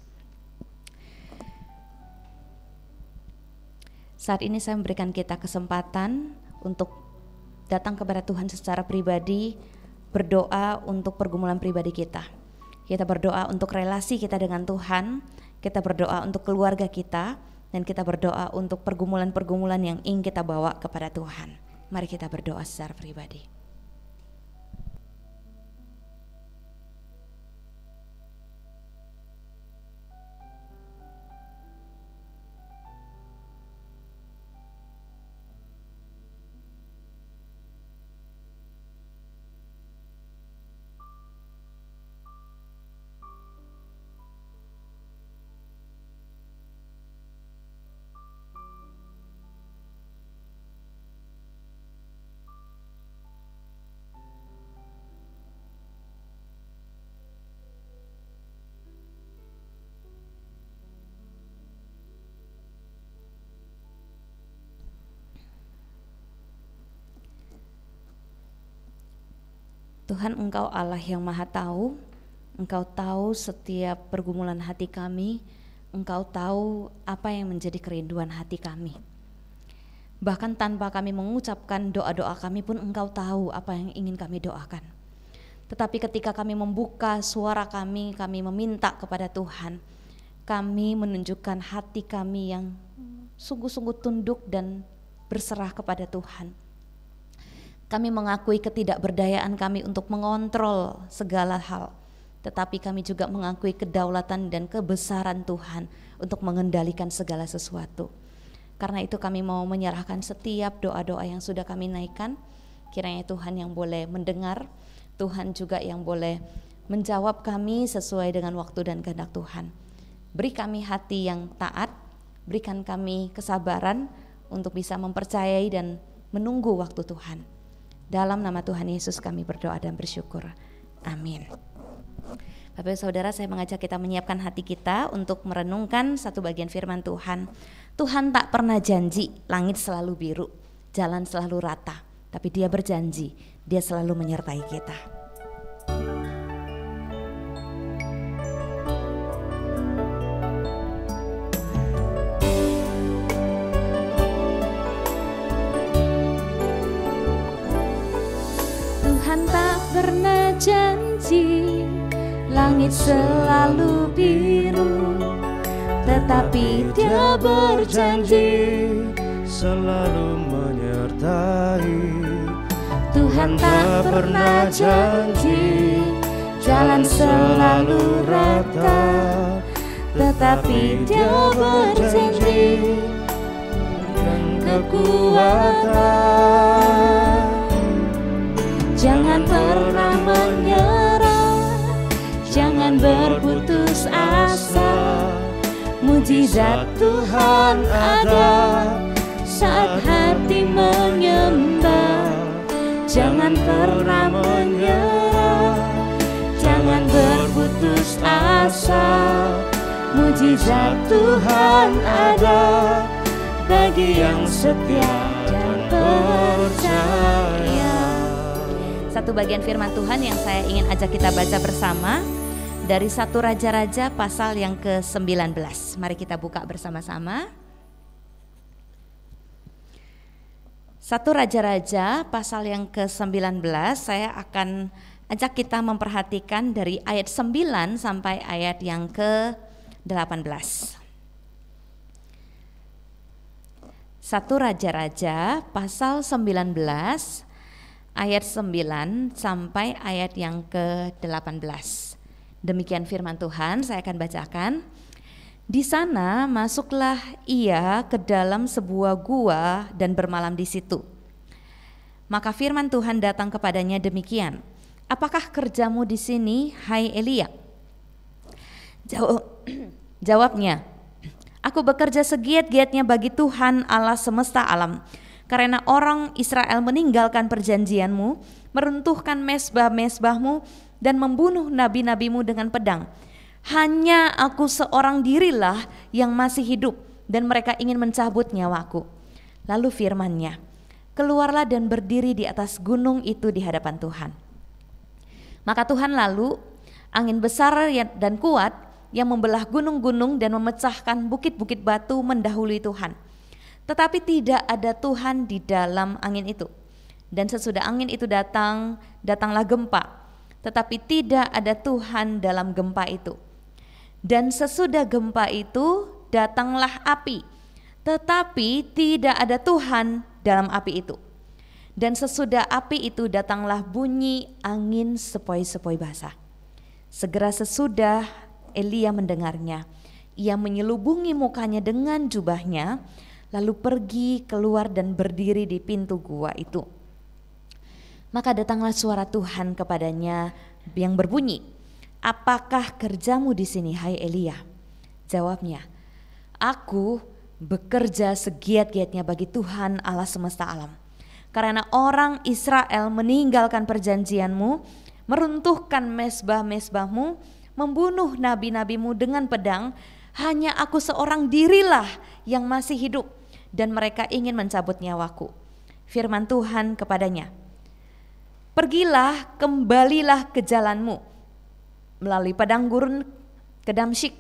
Saat ini saya memberikan kita kesempatan untuk datang kepada Tuhan secara pribadi, berdoa untuk pergumulan pribadi kita. Kita berdoa untuk relasi kita dengan Tuhan, kita berdoa untuk keluarga kita, dan kita berdoa untuk pergumulan-pergumulan yang ingin kita bawa kepada Tuhan. Mari kita berdoa secara pribadi. Tuhan, Engkau Allah yang Maha Tahu, Engkau tahu setiap pergumulan hati kami, Engkau tahu apa yang menjadi kerinduan hati kami. Bahkan tanpa kami mengucapkan doa-doa kami pun Engkau tahu apa yang ingin kami doakan. Tetapi ketika kami membuka suara kami meminta kepada Tuhan, kami menunjukkan hati kami yang sungguh-sungguh tunduk dan berserah kepada Tuhan. Kami mengakui ketidakberdayaan kami untuk mengontrol segala hal, tetapi kami juga mengakui kedaulatan dan kebesaran Tuhan untuk mengendalikan segala sesuatu. Karena itu kami mau menyerahkan setiap doa-doa yang sudah kami naikkan. Kiranya Tuhan yang boleh mendengar, Tuhan juga yang boleh menjawab kami sesuai dengan waktu dan kehendak Tuhan. Beri kami hati yang taat, berikan kami kesabaran untuk bisa mempercayai dan menunggu waktu Tuhan. Dalam nama Tuhan Yesus kami berdoa dan bersyukur. Amin. Bapak Ibu Saudara, saya mengajak kita menyiapkan hati kita untuk merenungkan satu bagian firman Tuhan. Tuhan tak pernah janji langit selalu biru, jalan selalu rata, tapi Dia berjanji Dia selalu menyertai kita. Tuhan tak pernah janji langit selalu biru, tetapi Dia berjanji selalu menyertai. Tuhan tak pernah janji jalan selalu rata, tetapi Dia berjanji dan kekuatan. Jangan pernah menyerah, jangan berputus asa. Mujizat Tuhan ada saat hati menyembah. Jangan pernah menyerah, jangan berputus asa. Mujizat Tuhan ada bagi yang setia dan percaya. Satu bagian firman Tuhan yang saya ingin ajak kita baca bersama dari 1 Raja-Raja pasal yang ke-19. Mari kita buka bersama-sama. 1 Raja-Raja pasal yang ke-19, saya akan ajak kita memperhatikan dari ayat 9 sampai ayat yang ke-18. 1 Raja-Raja pasal 19 ayat 9 sampai ayat yang ke-18. Demikian firman Tuhan, saya akan bacakan. Di sana masuklah ia ke dalam sebuah gua dan bermalam di situ. Maka firman Tuhan datang kepadanya demikian, apakah kerjamu di sini, hai Elia? Jawabnya, aku bekerja segiat-giatnya bagi Tuhan Allah semesta alam, karena orang Israel meninggalkan perjanjianmu, meruntuhkan mezbah-mezbahmu, dan membunuh nabi-nabimu dengan pedang. Hanya aku seorang dirilah yang masih hidup, dan mereka ingin mencabut nyawaku. Lalu firman-Nya, keluarlah dan berdiri di atas gunung itu di hadapan Tuhan. Maka Tuhan lalu, angin besar dan kuat yang membelah gunung-gunung dan memecahkan bukit-bukit batu mendahului Tuhan. Tetapi tidak ada Tuhan di dalam angin itu. Dan sesudah angin itu datanglah gempa. Tetapi tidak ada Tuhan dalam gempa itu. Dan sesudah gempa itu datanglah api, tetapi tidak ada Tuhan dalam api itu. Dan sesudah api itu datanglah bunyi angin sepoi-sepoi basah. Segera sesudah Elia mendengarnya, ia menyelubungi mukanya dengan jubahnya, lalu pergi keluar dan berdiri di pintu gua itu. Maka datanglah suara Tuhan kepadanya yang berbunyi, apakah kerjamu di sini, hai Elia? Jawabnya, aku bekerja segiat-giatnya bagi Tuhan Allah semesta alam. Karena orang Israel meninggalkan perjanjianmu, meruntuhkan mezbah-mezbahmu, membunuh nabi-nabimu dengan pedang, hanya aku seorang dirilah yang masih hidup, dan mereka ingin mencabut nyawaku. Firman Tuhan kepadanya, pergilah, kembalilah ke jalanmu melalui padang gurun ke Damsyik,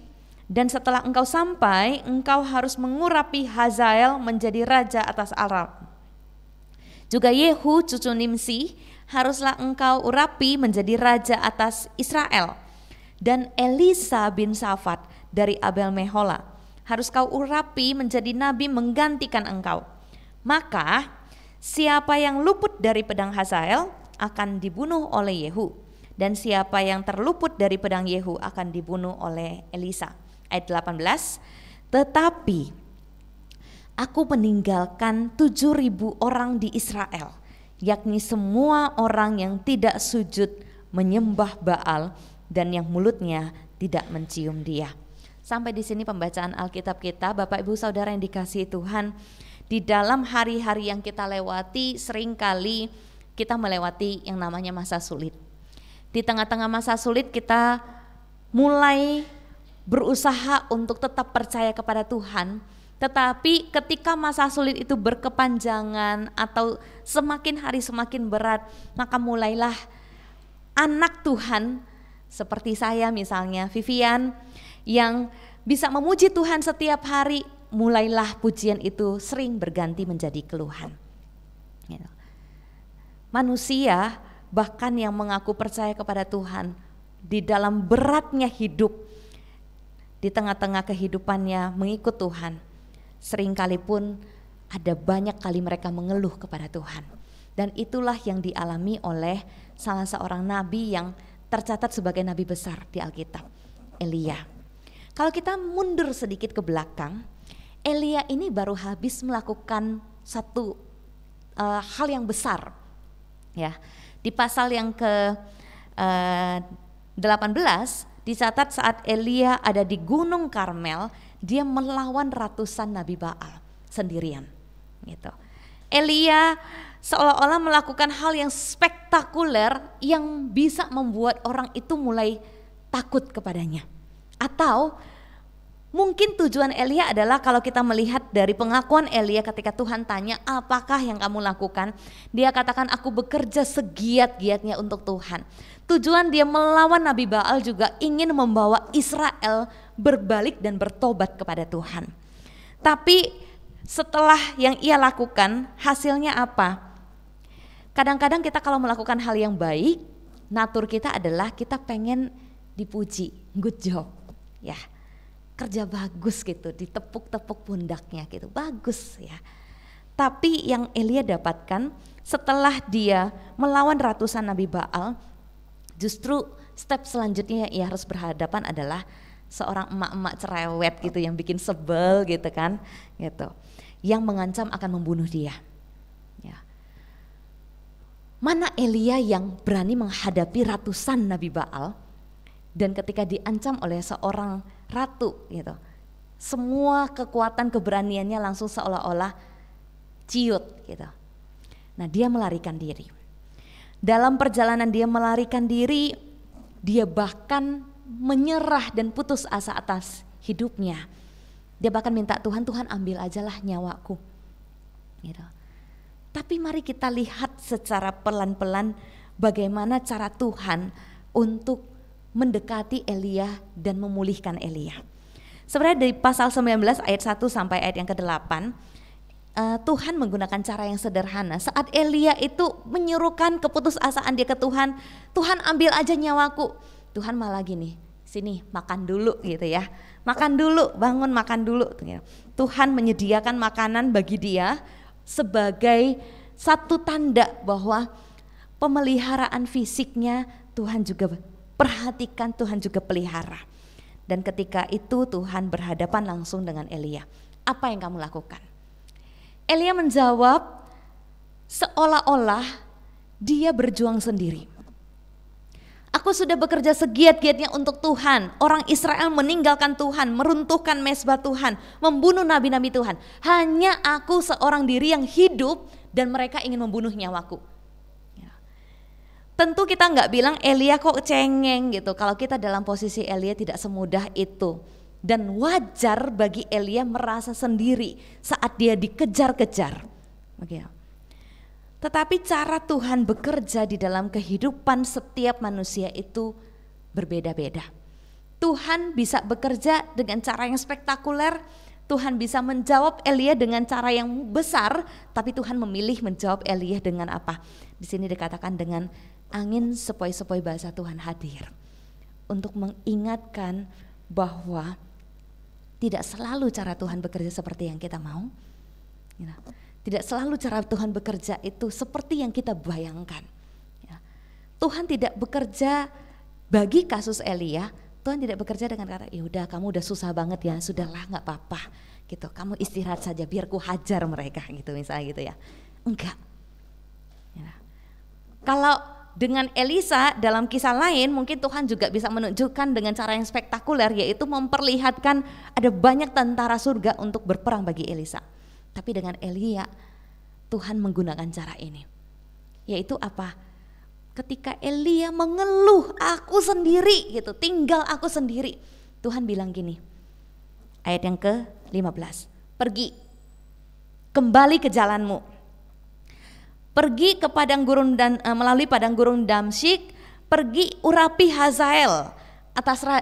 dan setelah engkau sampai, engkau harus mengurapi Hazael menjadi raja atas Aram. Juga Yehu cucu Nimsi haruslah engkau urapi menjadi raja atas Israel, dan Elisa bin Safat dari Abel Mehola harus kau urapi menjadi nabi menggantikan engkau. Maka siapa yang luput dari pedang Hazael akan dibunuh oleh Yehu, dan siapa yang terluput dari pedang Yehu akan dibunuh oleh Elisa. Ayat 18, tetapi aku meninggalkan 7.000 orang di Israel, yakni semua orang yang tidak sujud menyembah Baal dan yang mulutnya tidak mencium dia. Sampai di sini pembacaan Alkitab kita, Bapak Ibu Saudara yang dikasihi Tuhan. Di dalam hari-hari yang kita lewati, seringkali kita melewati yang namanya masa sulit. Di tengah-tengah masa sulit kita mulai berusaha untuk tetap percaya kepada Tuhan, tetapi ketika masa sulit itu berkepanjangan atau semakin hari semakin berat, maka mulailah anak Tuhan seperti saya misalnya, Vivian, yang bisa memuji Tuhan setiap hari, mulailah pujian itu sering berganti menjadi keluhan. Manusia bahkan yang mengaku percaya kepada Tuhan, di dalam beratnya hidup, di tengah-tengah kehidupannya mengikut Tuhan, seringkali pun ada banyak kali mereka mengeluh kepada Tuhan. Dan itulah yang dialami oleh salah seorang nabi yang tercatat sebagai nabi besar di Alkitab, Elia. Kalau kita mundur sedikit ke belakang, Elia ini baru habis melakukan satu hal yang besar, ya. Di pasal yang ke-18 dicatat saat Elia ada di Gunung Karmel, dia melawan ratusan nabi Baal sendirian. Gitu. Elia seolah-olah melakukan hal yang spektakuler yang bisa membuat orang itu mulai takut kepadanya. Atau mungkin tujuan Elia adalah kalau kita melihat dari pengakuan Elia ketika Tuhan tanya apakah yang kamu lakukan, dia katakan aku bekerja segiat-giatnya untuk Tuhan. Tujuan dia melawan Nabi Baal juga ingin membawa Israel berbalik dan bertobat kepada Tuhan. Tapi setelah yang ia lakukan, hasilnya apa? Kadang-kadang kita kalau melakukan hal yang baik, natur kita adalah kita pengen dipuji, good job, ya. Kerja bagus gitu, ditepuk-tepuk pundaknya gitu, bagus ya. Tapi yang Elia dapatkan setelah dia melawan ratusan nabi Baal, justru step selanjutnya yang ia harus berhadapan adalah seorang emak-emak cerewet gitu yang bikin sebel gitu kan, gitu. Yang mengancam akan membunuh dia. Ya. Mana Elia yang berani menghadapi ratusan nabi Baal, dan ketika diancam oleh seorang ratu gitu, semua kekuatan keberaniannya langsung seolah-olah ciut gitu. Nah, dia melarikan diri. Dalam perjalanan dia melarikan diri, dia bahkan menyerah dan putus asa atas hidupnya. Dia bahkan minta Tuhan ambil ajalah nyawaku. Gitu. Tapi mari kita lihat secara pelan-pelan bagaimana cara Tuhan untuk mendekati Elia dan memulihkan Elia. Sebenarnya dari pasal 19 ayat 1 sampai ayat yang ke-8, Tuhan menggunakan cara yang sederhana. Saat Elia itu menyerukan keputusasaan dia ke Tuhan, Tuhan ambil aja nyawaku. Tuhan malah gini, sini makan dulu gitu ya. Makan dulu, bangun makan dulu. Tuhan menyediakan makanan bagi dia sebagai satu tanda bahwa pemeliharaan fisiknya Tuhan juga perhatikan, Tuhan juga pelihara. Dan ketika itu Tuhan berhadapan langsung dengan Elia. Apa yang kamu lakukan? Elia menjawab seolah-olah dia berjuang sendiri. Aku sudah bekerja segiat-giatnya untuk Tuhan. Orang Israel meninggalkan Tuhan, meruntuhkan mezbah Tuhan, membunuh nabi-nabi Tuhan. Hanya aku seorang diri yang hidup dan mereka ingin membunuh nyawaku. Ya. Tentu kita nggak bilang Elia kok cengeng gitu. Kalau kita dalam posisi Elia tidak semudah itu. Dan wajar bagi Elia merasa sendiri saat dia dikejar-kejar. Oke. Tetapi cara Tuhan bekerja di dalam kehidupan setiap manusia itu berbeda-beda. Tuhan bisa bekerja dengan cara yang spektakuler, Tuhan bisa menjawab Elia dengan cara yang besar, tapi Tuhan memilih menjawab Elia dengan apa? Di sini dikatakan dengan angin sepoi-sepoi bahasa Tuhan hadir. Untuk mengingatkan bahwa tidak selalu cara Tuhan bekerja seperti yang kita mau. Tidak selalu cara Tuhan bekerja itu seperti yang kita bayangkan. Tuhan tidak bekerja bagi kasus Elia. Tuhan tidak bekerja dengan kata, ya udah kamu udah susah banget ya, sudahlah nggak apa-apa. Gitu, kamu istirahat saja biar ku hajar mereka gitu misalnya gitu ya. Enggak. Kalau dengan Elisa dalam kisah lain mungkin Tuhan juga bisa menunjukkan dengan cara yang spektakuler, yaitu memperlihatkan ada banyak tentara surga untuk berperang bagi Elisa. Tapi dengan Elia Tuhan menggunakan cara ini, yaitu apa? Ketika Elia mengeluh, aku sendiri gitu, tinggal aku sendiri, Tuhan bilang gini, ayat yang ke-15, pergi, kembali ke jalanmu. Pergi ke padang gurun dan melalui padang gurun Damsyik, pergi urapi Hazael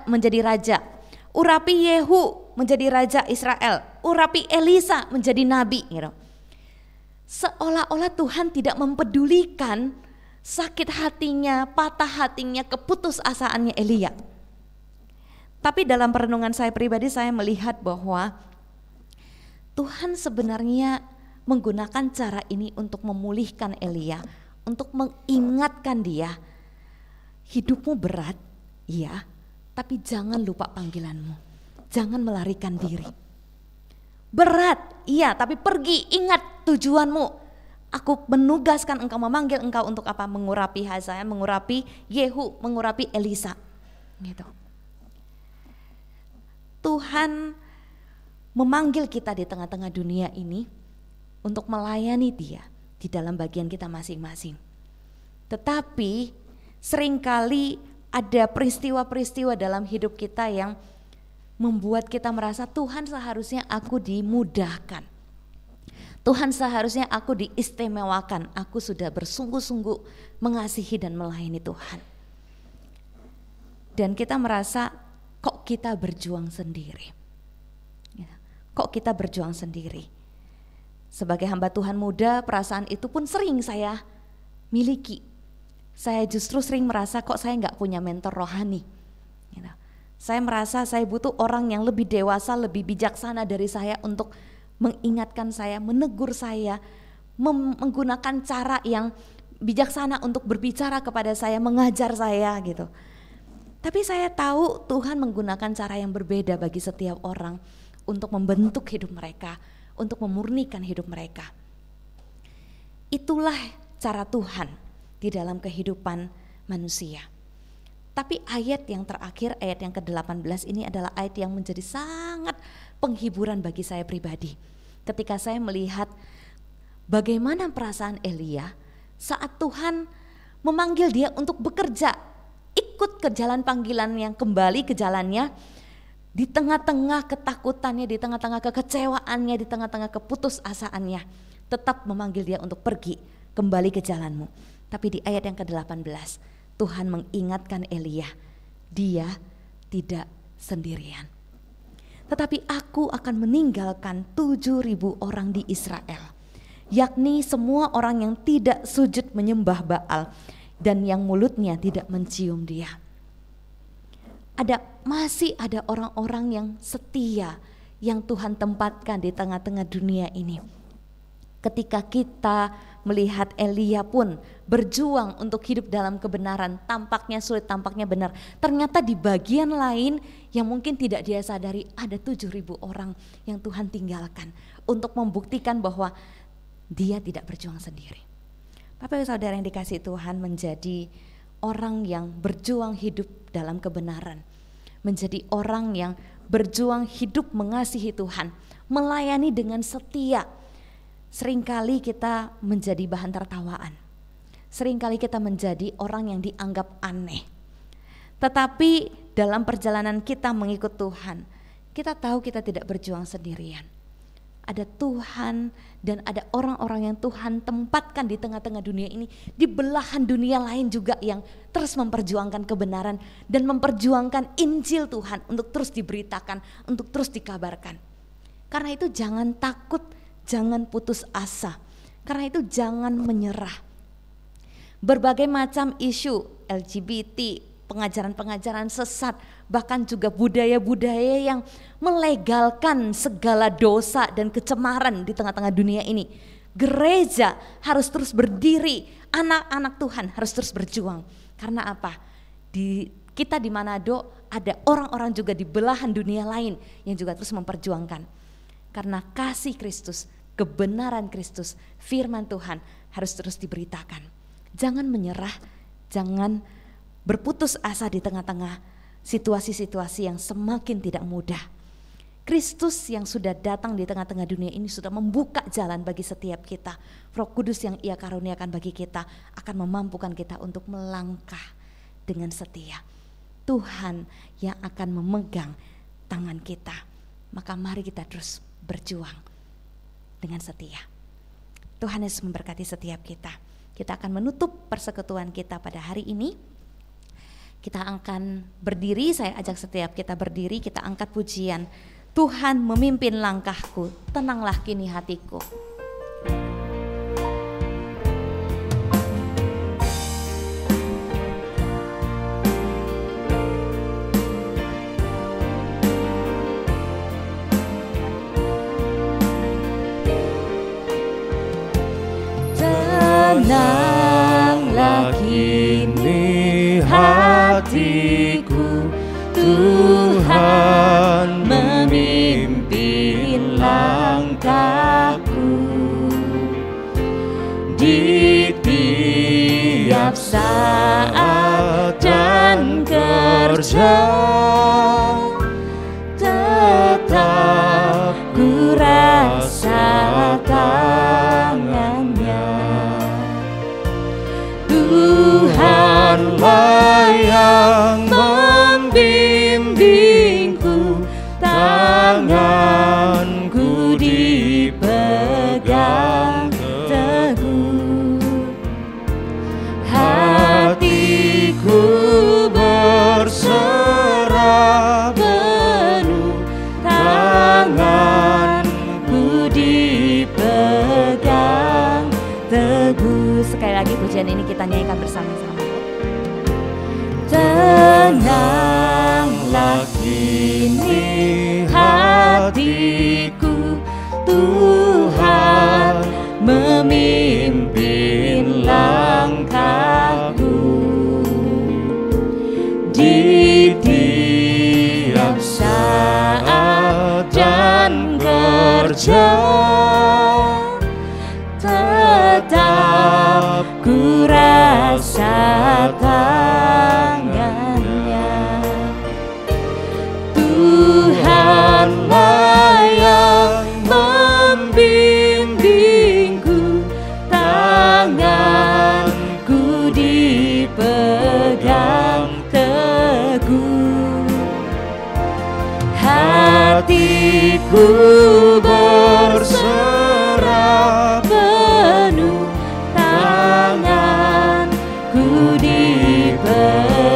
menjadi raja, urapi Yehu menjadi raja Israel, urapi Elisa menjadi nabi. Gitu. Seolah-olah Tuhan tidak mempedulikan sakit hatinya, patah hatinya, keputusasaannya Elia. Tapi dalam perenungan saya pribadi saya melihat bahwa Tuhan sebenarnya menggunakan cara ini untuk memulihkan Elia, untuk mengingatkan dia, hidupmu berat, ya, tapi jangan lupa panggilanmu, jangan melarikan diri. Berat, iya, tapi pergi, ingat tujuanmu. Aku menugaskan engkau, memanggil engkau untuk apa? Mengurapi Hazael, mengurapi Yehu, mengurapi Elisa. Gitu. Tuhan memanggil kita di tengah-tengah dunia ini untuk melayani dia di dalam bagian kita masing-masing. Tetapi seringkali ada peristiwa-peristiwa dalam hidup kita yang membuat kita merasa Tuhan seharusnya aku dimudahkan. Tuhan seharusnya aku diistimewakan. Aku sudah bersungguh-sungguh mengasihi dan melayani Tuhan. Dan kita merasa kok kita berjuang sendiri. Kok kita berjuang sendiri. Sebagai hamba Tuhan muda, perasaan itu pun sering saya miliki. Saya justru sering merasa kok saya nggak punya mentor rohani. Saya merasa saya butuh orang yang lebih dewasa, lebih bijaksana dari saya untuk mengingatkan saya, menegur saya, menggunakan cara yang bijaksana untuk berbicara kepada saya, mengajar saya gitu. Tapi saya tahu Tuhan menggunakan cara yang berbeda bagi setiap orang untuk membentuk hidup mereka, untuk memurnikan hidup mereka. Itulah cara Tuhan di dalam kehidupan manusia. Tapi ayat yang terakhir, ayat yang ke-18 ini adalah ayat yang menjadi sangat penghiburan bagi saya pribadi. Ketika saya melihat bagaimana perasaan Elia saat Tuhan memanggil dia untuk bekerja, ikut ke jalan panggilan yang kembali ke jalannya, di tengah-tengah ketakutannya, di tengah-tengah kekecewaannya, di tengah-tengah keputusasaannya, tetap memanggil dia untuk pergi, kembali ke jalanmu. Tapi di ayat yang ke-18, Tuhan mengingatkan Elia, dia tidak sendirian. Tetapi aku akan meninggalkan 7.000 orang di Israel, yakni semua orang yang tidak sujud menyembah Baal dan yang mulutnya tidak mencium dia. Masih ada orang-orang yang setia yang Tuhan tempatkan di tengah-tengah dunia ini. Ketika kita melihat Elia pun berjuang untuk hidup dalam kebenaran, tampaknya sulit, tampaknya benar. Ternyata di bagian lain yang mungkin tidak dia sadari, ada 7.000 orang yang Tuhan tinggalkan untuk membuktikan bahwa dia tidak berjuang sendiri. Bapak Ibu Saudara yang dikasihi Tuhan, menjadi orang yang berjuang hidup dalam kebenaran, menjadi orang yang berjuang hidup mengasihi Tuhan, melayani dengan setia. Seringkali kita menjadi bahan tertawaan, seringkali kita menjadi orang yang dianggap aneh. Tetapi dalam perjalanan kita mengikut Tuhan, kita tahu kita tidak berjuang sendirian. Ada Tuhan dan ada orang-orang yang Tuhan tempatkan di tengah-tengah dunia ini, di belahan dunia lain juga yang terus memperjuangkan kebenaran dan memperjuangkan Injil Tuhan untuk terus diberitakan, untuk terus dikabarkan. Karena itu jangan takut, jangan putus asa. Karena itu jangan menyerah. Berbagai macam isu LGBT, pengajaran-pengajaran sesat, bahkan juga budaya-budaya yang melegalkan segala dosa dan kecemaran di tengah-tengah dunia ini. Gereja harus terus berdiri, anak-anak Tuhan harus terus berjuang. Karena apa? Kita di Manado ada orang-orang juga di belahan dunia lain yang juga terus memperjuangkan. Karena kasih Kristus, kebenaran Kristus, firman Tuhan harus terus diberitakan. Jangan menyerah, jangan berputus asa di tengah-tengah situasi-situasi yang semakin tidak mudah. Kristus yang sudah datang di tengah-tengah dunia ini sudah membuka jalan bagi setiap kita. Roh Kudus yang Ia karuniakan bagi kita akan memampukan kita untuk melangkah dengan setia. Tuhan yang akan memegang tangan kita. Maka mari kita terus berjuang dengan setia. Tuhan Yesus memberkati setiap kita. Kita akan menutup persekutuan kita pada hari ini. Kita akan berdiri, saya ajak setiap kita berdiri, kita angkat pujian. Tuhan memimpin langkahku, tenanglah kini hatiku. Tenanglah kini hatiku, Tuhan memimpin langkahku di tiap saat dan kerja. Tetap ku rasa tangannya. Tuhanlah yang membimbingku, tanganku dipegang teguh, hatiku berserah penuh, tanganku dipegang teguh. Sekali lagi pujian ini kita nyanyikan bersama-sama. Tenanglah kini hatiku, Tuhan memimpin langkahku di berpegang teguh. Hatiku berserah penuh, tanganku dipegang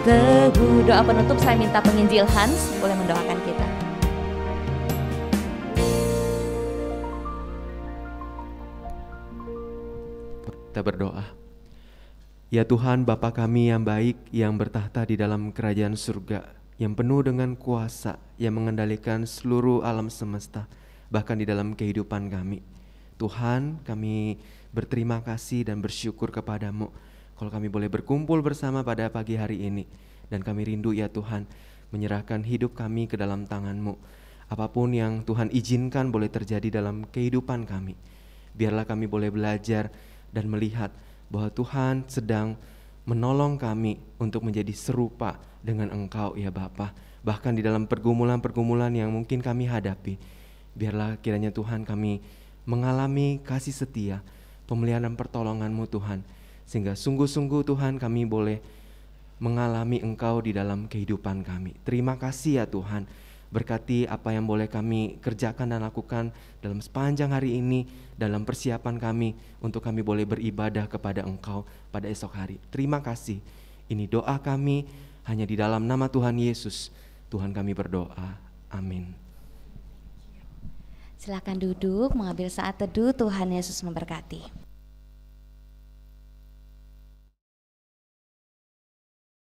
teguh. Doa penutup saya minta penginjil Hans boleh mendoakan kita. Kita berdoa. Ya Tuhan, Bapa kami yang baik, yang bertahta di dalam kerajaan surga, yang penuh dengan kuasa, yang mengendalikan seluruh alam semesta, bahkan di dalam kehidupan kami. Tuhan, kami berterima kasih dan bersyukur kepadamu kalau kami boleh berkumpul bersama pada pagi hari ini. Dan kami rindu ya Tuhan, menyerahkan hidup kami ke dalam tangan-Mu. Apapun yang Tuhan izinkan boleh terjadi dalam kehidupan kami. Biarlah kami boleh belajar dan melihat bahwa Tuhan sedang menolong kami untuk menjadi serupa dengan Engkau ya Bapa. Bahkan di dalam pergumulan-pergumulan yang mungkin kami hadapi, biarlah kiranya Tuhan kami mengalami kasih setia, pemeliharaan pertolongan-Mu Tuhan, sehingga sungguh-sungguh Tuhan kami boleh mengalami Engkau di dalam kehidupan kami. Terima kasih ya Tuhan, berkati apa yang boleh kami kerjakan dan lakukan dalam sepanjang hari ini, dalam persiapan kami untuk kami boleh beribadah kepada Engkau pada esok hari. Terima kasih, ini doa kami hanya di dalam nama Tuhan Yesus. Tuhan kami berdoa, amin. Silakan duduk, mengambil saat teduh. Tuhan Yesus memberkati.